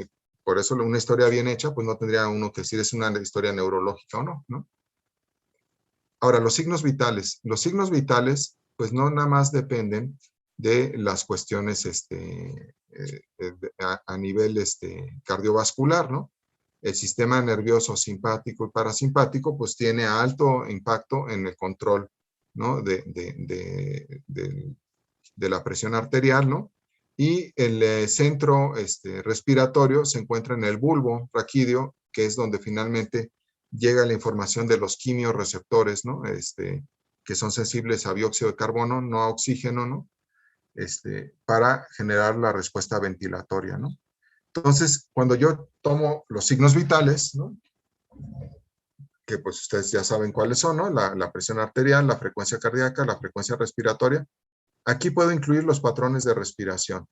Por eso una historia bien hecha, pues no tendría uno que decir es una historia neurológica o no, ¿no? Ahora, los signos vitales. Los signos vitales, pues no nada más dependen de las cuestiones a nivel cardiovascular, ¿no? El sistema nervioso simpático y parasimpático, pues tiene alto impacto en el control, ¿no? de la presión arterial, ¿no? Y el centro respiratorio se encuentra en el bulbo raquídeo, que es donde finalmente llega la información de los quimiorreceptores, ¿no? Que son sensibles a dióxido de carbono, no a oxígeno, ¿no? Para generar la respuesta ventilatoria, ¿no? Entonces, cuando yo tomo los signos vitales, ¿no? Que pues ustedes ya saben cuáles son, ¿no? La presión arterial, la frecuencia cardíaca, la frecuencia respiratoria. Aquí puedo incluir los patrones de respiración,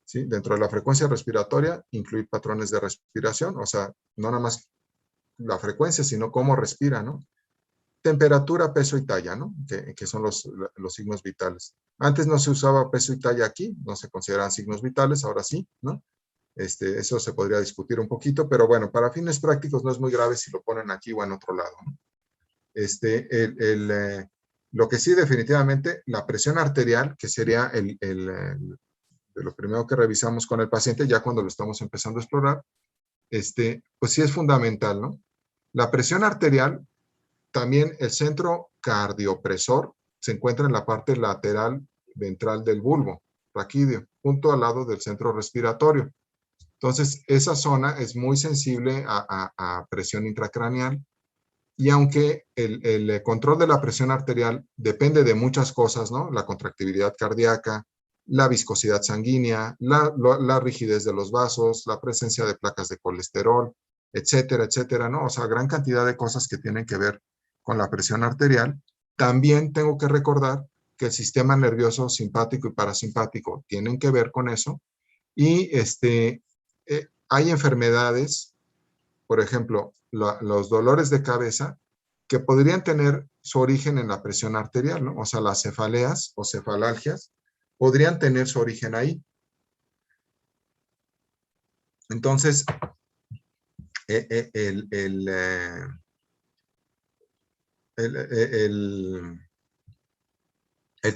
¿sí? Dentro de la frecuencia respiratoria, incluir patrones de respiración, o sea, no nada más la frecuencia, sino cómo respira, ¿no? Temperatura, peso y talla, ¿no? Que son los signos vitales. Antes no se usaba peso y talla aquí, no se consideran signos vitales, ahora sí, ¿no? Eso se podría discutir un poquito, pero bueno, para fines prácticos no es muy grave si lo ponen aquí o en otro lado, ¿no? Lo que sí definitivamente, la presión arterial, que sería de lo primero que revisamos con el paciente, ya cuando lo estamos empezando a explorar, pues sí es fundamental, ¿no? La presión arterial, también el centro cardiopresor se encuentra en la parte lateral ventral del bulbo raquídeo, junto al lado del centro respiratorio. Entonces, esa zona es muy sensible a presión intracraneal y aunque el control de la presión arterial depende de muchas cosas, ¿no? La contractibilidad cardíaca, la viscosidad sanguínea, la rigidez de los vasos, la presencia de placas de colesterol, etcétera, etcétera, ¿no? O sea, gran cantidad de cosas que tienen que ver con la presión arterial. También tengo que recordar que el sistema nervioso simpático y parasimpático tienen que ver con eso. Y hay enfermedades, por ejemplo, los dolores de cabeza, que podrían tener su origen en la presión arterial, ¿no? O sea, las cefaleas o cefalalgias podrían tener su origen ahí. Entonces, el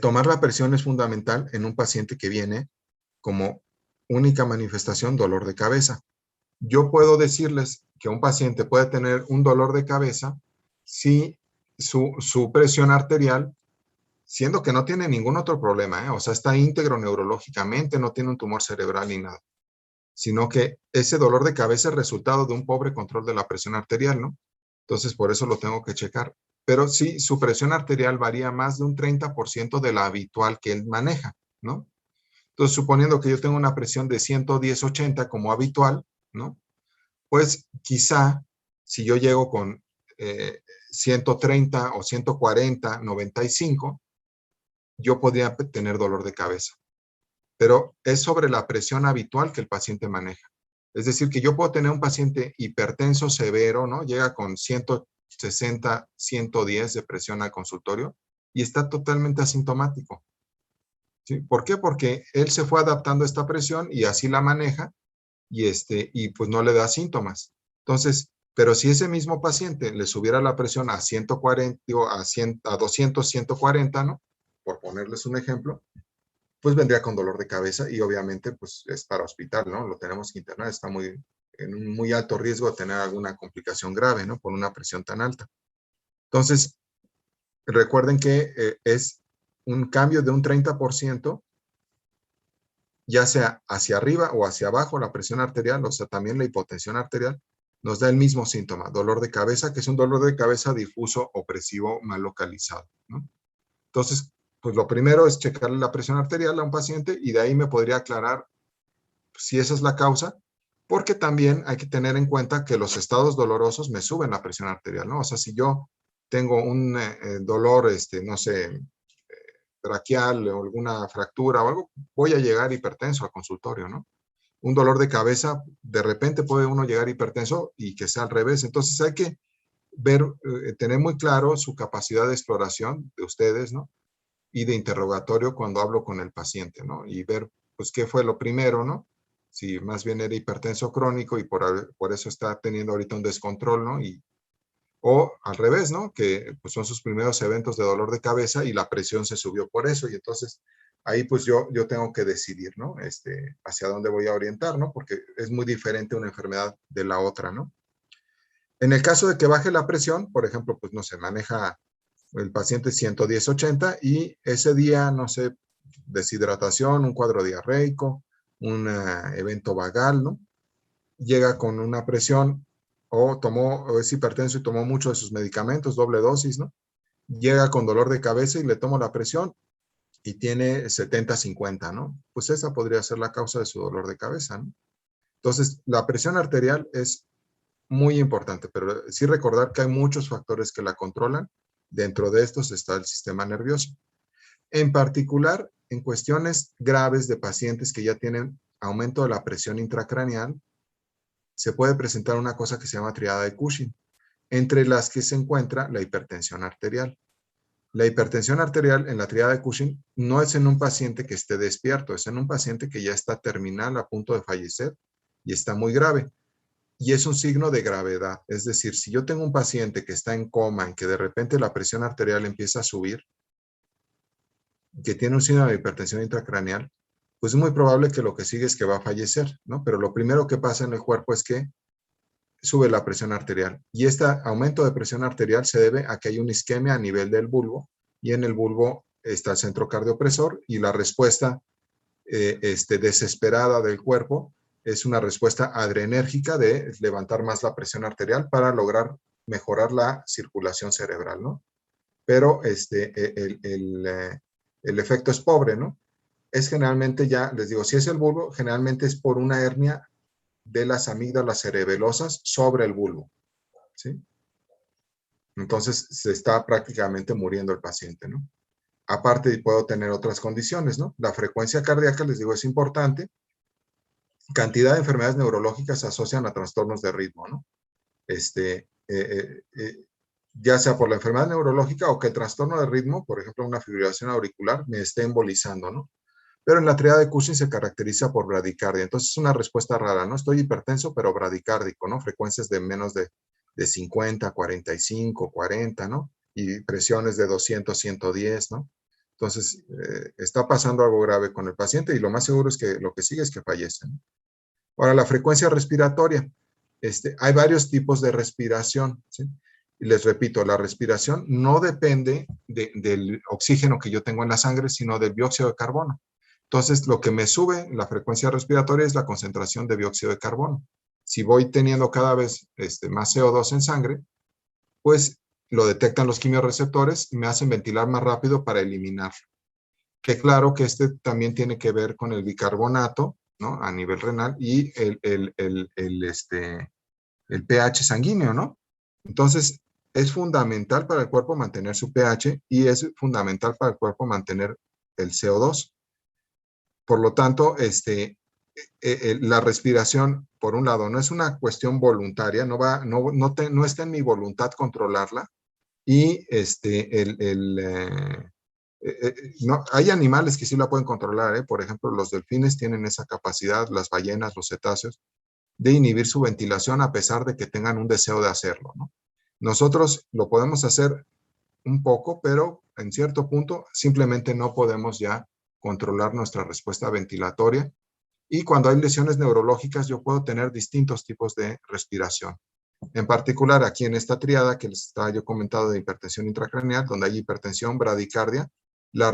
tomar la presión es fundamental en un paciente que viene como única manifestación dolor de cabeza. Yo puedo decirles que un paciente puede tener un dolor de cabeza si su presión arterial, siendo que no tiene ningún otro problema, o sea, está íntegro neurológicamente, no tiene un tumor cerebral ni nada, sino que ese dolor de cabeza es resultado de un pobre control de la presión arterial, ¿no? Entonces, por eso lo tengo que checar. Pero sí, su presión arterial varía más de un 30% de la habitual que él maneja, ¿no? Entonces, suponiendo que yo tengo una presión de 110/80 como habitual, ¿no? Pues quizá si yo llego con 130 o 140/95, yo podría tener dolor de cabeza. Pero es sobre la presión habitual que el paciente maneja. Es decir, que yo puedo tener un paciente hipertenso severo, ¿no? Llega con 160, 110 de presión al consultorio y está totalmente asintomático. ¿Sí? ¿Por qué? Porque él se fue adaptando a esta presión y así la maneja y pues no le da síntomas. Entonces, pero si ese mismo paciente le subiera la presión a 140, digo, a 200, 140, ¿no? Por ponerles un ejemplo, pues vendría con dolor de cabeza y obviamente pues es para hospital, ¿no? Lo tenemos que internar, está en un muy alto riesgo de tener alguna complicación grave, ¿no? Por una presión tan alta. Entonces, recuerden que es un cambio de un 30%, ya sea hacia arriba o hacia abajo la presión arterial, o sea, también la hipotensión arterial, nos da el mismo síntoma, dolor de cabeza, que es un dolor de cabeza difuso, opresivo, mal localizado, ¿no? Entonces, pues lo primero es checarle la presión arterial a un paciente y de ahí me podría aclarar si esa es la causa, porque también hay que tener en cuenta que los estados dolorosos me suben la presión arterial, ¿no? O sea, si yo tengo un dolor, no sé, braquial o alguna fractura o algo, voy a llegar hipertenso al consultorio, ¿no? Un dolor de cabeza, de repente puede uno llegar hipertenso y que sea al revés. Entonces hay que ver, tener muy claro su capacidad de exploración de ustedes, ¿no? Y de interrogatorio cuando hablo con el paciente, ¿no? Y ver, pues, qué fue lo primero, ¿no? Si más bien era hipertenso crónico y por eso está teniendo ahorita un descontrol, ¿no? O al revés, ¿no? Que pues, son sus primeros eventos de dolor de cabeza y la presión se subió por eso. Y entonces ahí pues yo tengo que decidir, ¿no? Hacia dónde voy a orientar, ¿no? Porque es muy diferente una enfermedad de la otra, ¿no? En el caso de que baje la presión, por ejemplo, pues no se maneja el paciente 110/80 y ese día, no sé, deshidratación, un cuadro diarreico, un evento vagal, ¿no? Llega con una presión o es hipertenso y tomó muchos de sus medicamentos, doble dosis, ¿no? Llega con dolor de cabeza y le tomo la presión y tiene 70/50, ¿no? Pues esa podría ser la causa de su dolor de cabeza, ¿no? Entonces, la presión arterial es muy importante, pero sí recordar que hay muchos factores que la controlan. Dentro de estos está el sistema nervioso. En particular, en cuestiones graves de pacientes que ya tienen aumento de la presión intracraneal, se puede presentar una cosa que se llama triada de Cushing, entre las que se encuentra la hipertensión arterial. La hipertensión arterial en la triada de Cushing no es en un paciente que esté despierto, es en un paciente que ya está terminal, a punto de fallecer y está muy grave. Y es un signo de gravedad. Es decir, si yo tengo un paciente que está en coma, en que de repente la presión arterial empieza a subir, que tiene un signo de hipertensión intracraneal, pues es muy probable que lo que sigue es que va a fallecer, ¿no? Pero lo primero que pasa en el cuerpo es que sube la presión arterial. Y este aumento de presión arterial se debe a que hay una isquemia a nivel del bulbo, y en el bulbo está el centro cardiopresor, y la respuesta desesperada del cuerpo es una respuesta adrenérgica de levantar más la presión arterial para lograr mejorar la circulación cerebral, ¿no? Pero el efecto es pobre, ¿no? Es generalmente, ya les digo, si es el bulbo, generalmente es por una hernia de las amígdalas cerebelosas sobre el bulbo, ¿sí? Entonces se está prácticamente muriendo el paciente, ¿no? Aparte, puedo tener otras condiciones, ¿no? La frecuencia cardíaca, les digo, es importante. Cantidad de enfermedades neurológicas se asocian a trastornos de ritmo, ¿no? Ya sea por la enfermedad neurológica o que el trastorno de ritmo, por ejemplo, una fibrilación auricular, me esté embolizando, ¿no? Pero en la triada de Cushing se caracteriza por bradicardia. Entonces es una respuesta rara, ¿no? Estoy hipertenso, pero bradicárdico, ¿no? Frecuencias de menos de 50, 45, 40, ¿no? Y presiones de 200, 110, ¿no? Entonces, está pasando algo grave con el paciente y lo más seguro es que lo que sigue es que fallece, ¿no? Ahora, la frecuencia respiratoria. Hay varios tipos de respiración, ¿sí? Y les repito, la respiración no depende del oxígeno que yo tengo en la sangre, sino del dióxido de carbono. Entonces, lo que me sube la frecuencia respiratoria es la concentración de dióxido de carbono. Si voy teniendo cada vez más CO2 en sangre, pues lo detectan los quimiorreceptores y me hacen ventilar más rápido para eliminarlo. Que claro que también tiene que ver con el bicarbonato, ¿no? A nivel renal y el pH sanguíneo, ¿no? Entonces, es fundamental para el cuerpo mantener su pH y es fundamental para el cuerpo mantener el CO2. Por lo tanto, la respiración, por un lado, no es una cuestión voluntaria, no está en mi voluntad controlarla, y no, hay animales que sí la pueden controlar, por ejemplo, los delfines tienen esa capacidad, las ballenas, los cetáceos, de inhibir su ventilación a pesar de que tengan un deseo de hacerlo, ¿no? Nosotros lo podemos hacer un poco, pero en cierto punto simplemente no podemos ya controlar nuestra respuesta ventilatoria. Y cuando hay lesiones neurológicas, yo puedo tener distintos tipos de respiración. En particular, aquí en esta triada que les estaba yo comentando de hipertensión intracraneal, donde hay hipertensión, bradicardia, la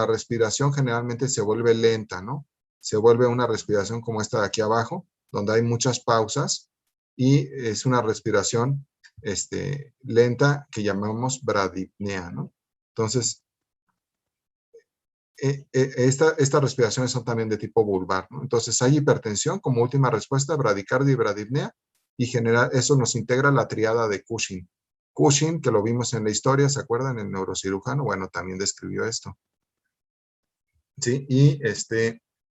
respiración generalmente se vuelve lenta, ¿no? Se vuelve una respiración como esta de aquí abajo, donde hay muchas pausas, y es una respiración lenta que llamamos bradipnea, ¿no? Entonces, estas respiraciones son también de tipo vulvar, ¿no? Entonces hay hipertensión como última respuesta, bradicardia y bradipnea, y eso nos integra la triada de Cushing. Cushing, que lo vimos en la historia, ¿se acuerdan? El neurocirujano, bueno, también describió esto. ¿Sí? Y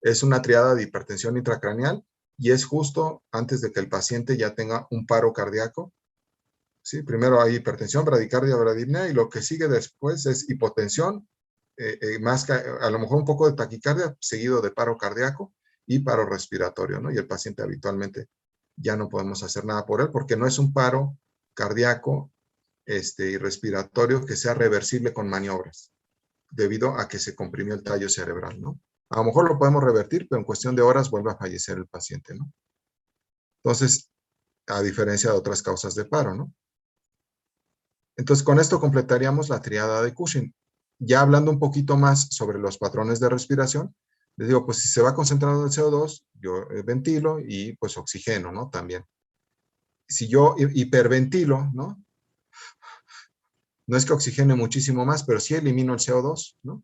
es una triada de hipertensión intracraneal, y es justo antes de que el paciente ya tenga un paro cardíaco. ¿Sí? Primero hay hipertensión, bradicardia, bradipnea, y lo que sigue después es hipotensión, a lo mejor un poco de taquicardia, seguido de paro cardíaco y paro respiratorio, ¿no? Y el paciente habitualmente ya no podemos hacer nada por él porque no es un paro cardíaco y respiratorio que sea reversible con maniobras, debido a que se comprimió el tallo cerebral, ¿no? A lo mejor lo podemos revertir, pero en cuestión de horas vuelve a fallecer el paciente, ¿no? Entonces, a diferencia de otras causas de paro, ¿no? Entonces, con esto completaríamos la triada de Cushing. Ya hablando un poquito más sobre los patrones de respiración, les digo, pues si se va concentrando el CO2, yo ventilo y pues oxigeno, ¿no? También. Si yo hiperventilo, ¿no? No es que oxigene muchísimo más, pero sí elimino el CO2, ¿no?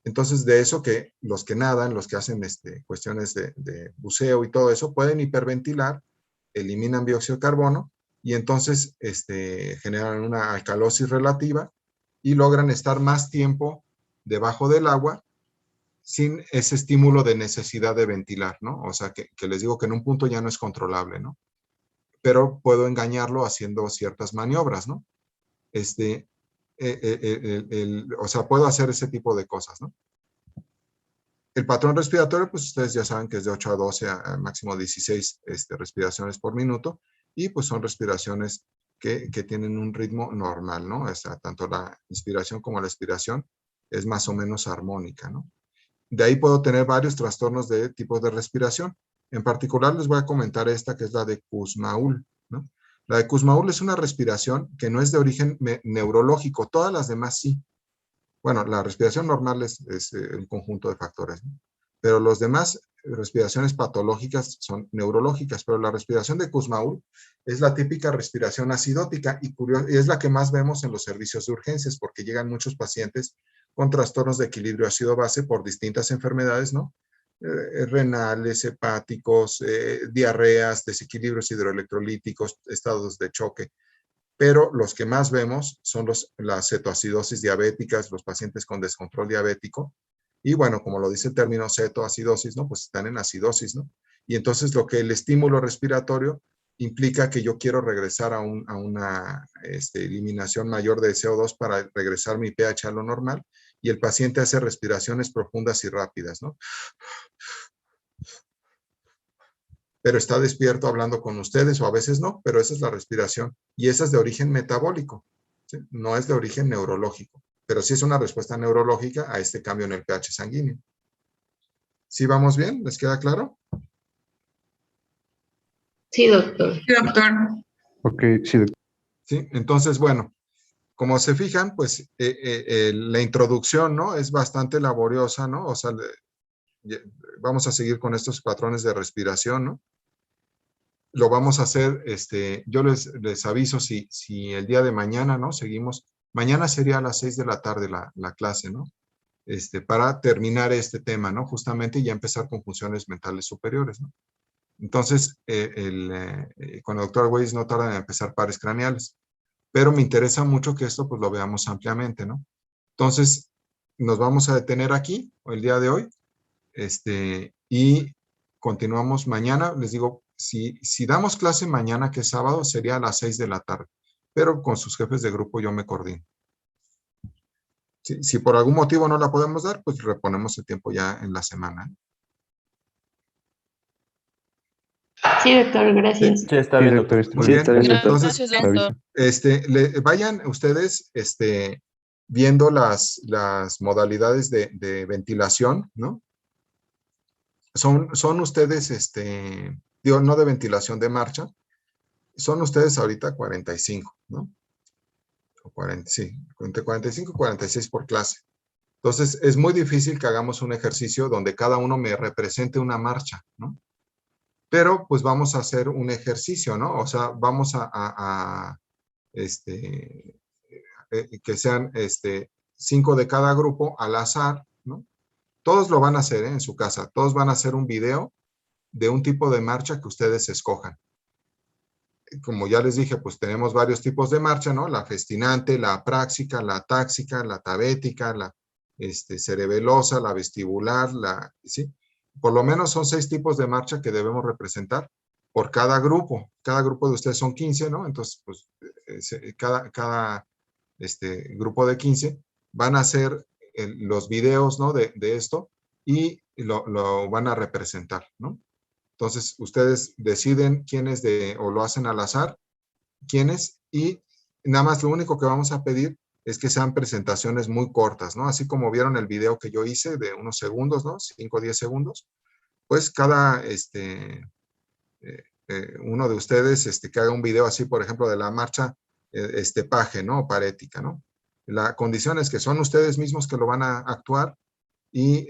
Entonces, de eso que los que nadan, los que hacen cuestiones de buceo y todo eso, pueden hiperventilar, eliminan dióxido de carbono, y entonces generan una alcalosis relativa y logran estar más tiempo debajo del agua sin ese estímulo de necesidad de ventilar, ¿no? O sea, que les digo que en un punto ya no es controlable, ¿no? Pero puedo engañarlo haciendo ciertas maniobras, ¿no? O sea, puedo hacer ese tipo de cosas, ¿no? El patrón respiratorio, pues ustedes ya saben que es de 8 a 12, a máximo 16 respiraciones por minuto, y pues son respiraciones que tienen un ritmo normal, ¿no? O sea, tanto la inspiración como la expiración es más o menos armónica, ¿no? De ahí puedo tener varios trastornos de tipos de respiración. En particular les voy a comentar esta, que es la de Kussmaul, ¿no? La de Kussmaul es una respiración que no es de origen neurológico, todas las demás sí. Bueno, la respiración normal es el conjunto de factores, ¿no? Pero los demás respiraciones patológicas son neurológicas, pero la respiración de Kussmaul es la típica respiración acidótica y es la que más vemos en los servicios de urgencias porque llegan muchos pacientes con trastornos de equilibrio ácido-base por distintas enfermedades, ¿no? Renales, hepáticos, diarreas, desequilibrios hidroelectrolíticos, estados de choque. Pero los que más vemos son las cetoacidosis diabéticas, los pacientes con descontrol diabético. Y bueno, como lo dice el término cetoacidosis, ¿no? Pues están en acidosis, ¿no? Y entonces lo que el estímulo respiratorio implica que yo quiero regresar a una eliminación mayor de CO2 para regresar mi pH a lo normal, y el paciente hace respiraciones profundas y rápidas, ¿no? Pero está despierto hablando con ustedes, o a veces no, pero esa es la respiración. Y esa es de origen metabólico, ¿sí? No es de origen neurológico, pero sí es una respuesta neurológica a este cambio en el pH sanguíneo. ¿Sí vamos bien? ¿Les queda claro? Sí, doctor. Sí, doctor. Ok, sí, doctor. Sí, entonces, bueno, como se fijan, pues la introducción, ¿no? Es bastante laboriosa, ¿no? O sea, vamos a seguir con estos patrones de respiración, ¿no? Lo vamos a hacer, yo les aviso si el día de mañana, ¿no? Seguimos, mañana sería a las 6 de la tarde la clase, ¿no? Para terminar este tema, ¿no? Justamente ya empezar con funciones mentales superiores, ¿no? Entonces, con el doctor Weiss no tarda en empezar pares craneales, pero me interesa mucho que esto pues lo veamos ampliamente, ¿no? Entonces, nos vamos a detener aquí el día de hoy. Y continuamos mañana. Les digo, si damos clase mañana, que es sábado, sería a las 6 de la tarde. Pero con sus jefes de grupo yo me coordino. Si por algún motivo no la podemos dar, pues reponemos el tiempo ya en la semana. Sí, doctor, gracias. Sí, está Sí, bien, doctor, doctor. Muy sí, bien. está bien, doctor. Entonces, Gracias, doctor. vayan ustedes viendo las modalidades de ventilación, ¿no? Son ustedes, digo, no de ventilación de marcha, son ustedes ahorita 45, ¿no? O 40, sí, entre 45 y 46 por clase. Entonces, es muy difícil que hagamos un ejercicio donde cada uno me represente una marcha, ¿no? Pero, pues, vamos a hacer un ejercicio, ¿no? O sea, vamos que sean 5 de cada grupo al azar, ¿no? Todos lo van a hacer, en su casa. Todos van a hacer un video de un tipo de marcha que ustedes escojan. Como ya les dije, pues tenemos varios tipos de marcha, ¿no? La festinante, la apráxica, la táxica, la tabética, la cerebelosa, la vestibular, ¿sí? Por lo menos son 6 tipos de marcha que debemos representar por cada grupo. Cada grupo de ustedes son 15, ¿no? Entonces, pues, cada grupo de 15 van a hacer los videos, ¿no? De esto y lo van a representar, ¿no? Entonces, ustedes deciden quiénes o lo hacen al azar, quiénes, y nada más lo único que vamos a pedir es que sean presentaciones muy cortas, ¿no? Así como vieron el video que yo hice de unos segundos, ¿no? 5 o 10 segundos, pues cada, uno de ustedes que haga un video así, por ejemplo, de la marcha paje, ¿no? O parética, ¿no? La condición es que son ustedes mismos que lo van a actuar y,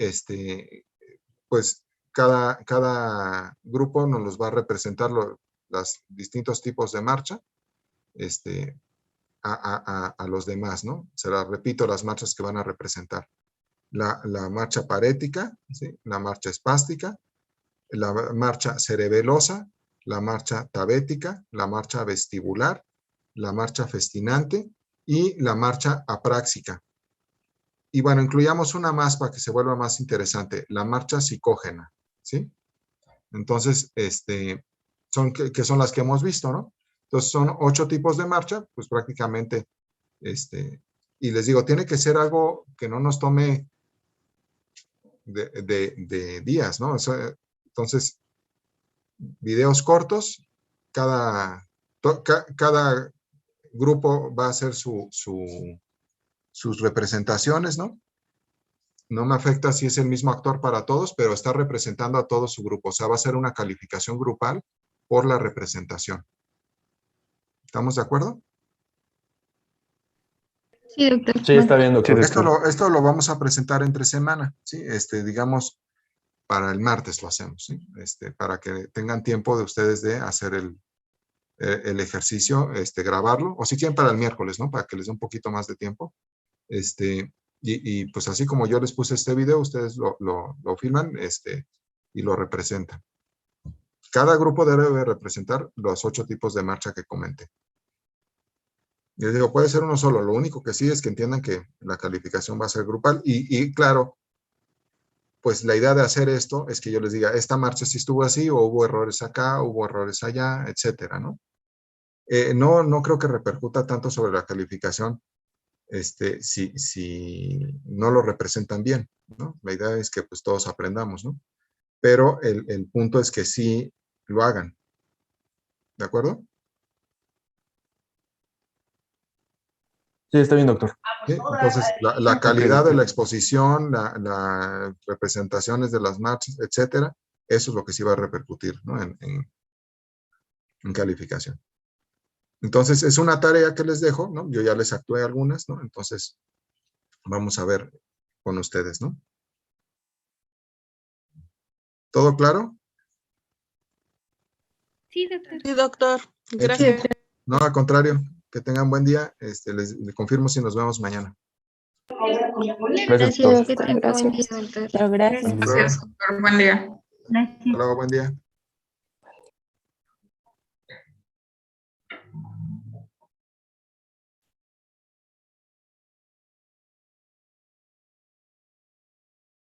pues, cada grupo nos los va a representar los distintos tipos de marcha a los demás, ¿no? Se las repito, las marchas que van a representar. La marcha parética, ¿sí? La marcha espástica, la marcha cerebelosa, la marcha tabética, la marcha vestibular, la marcha festinante y la marcha apráxica. Y bueno, incluyamos una más para que se vuelva más interesante, la marcha psicógena, ¿sí? Entonces, que son las que hemos visto, ¿no? Entonces, son 8 tipos de marcha, pues prácticamente, y les digo, tiene que ser algo que no nos tome de días, ¿no? Entonces, videos cortos, cada grupo va a hacer sus representaciones, ¿no? No me afecta si es el mismo actor para todos, pero está representando a todo su grupo. O sea, va a ser una calificación grupal por la representación. ¿Estamos de acuerdo? Sí, doctor. Sí, está bien, doctor. Esto lo vamos a presentar entre semana, ¿sí? Digamos, para el martes lo hacemos, ¿sí? Para que tengan tiempo de ustedes de hacer el ejercicio, grabarlo, o si quieren para el miércoles, ¿no? Para que les dé un poquito más de tiempo. Y pues así como yo les puse este video, ustedes lo filman y lo representan. Cada grupo debe representar los 8 tipos de marcha que comenté. Les digo, puede ser uno solo. Lo único que sí es que entiendan que la calificación va a ser grupal. Y claro, pues la idea de hacer esto es que yo les diga, esta marcha sí estuvo así, o hubo errores acá, hubo errores allá, etcétera, ¿no? No creo que repercuta tanto sobre la calificación si no lo representan bien, ¿no? La idea es que pues todos aprendamos, ¿no? Pero el punto es que sí lo hagan. ¿De acuerdo? Sí, está bien, doctor. ¿Sí? Entonces, la calidad de la exposición, las representaciones de las marchas, etcétera, eso es lo que sí va a repercutir, ¿no? En calificación. Entonces, es una tarea que les dejo, ¿no? Yo ya les actué algunas, ¿no? Entonces, vamos a ver con ustedes, ¿no? ¿Todo claro? Sí, doctor. Sí, doctor. Sí, Gracias. doctor. No, al contrario. Que tengan buen día. Les confirmo si nos vemos mañana. Gracias, Gracias, doctor. que tenga buen día, doctor. Gracias. Hasta luego. Gracias. Hasta luego, buen día. Gracias. Hasta luego, buen día.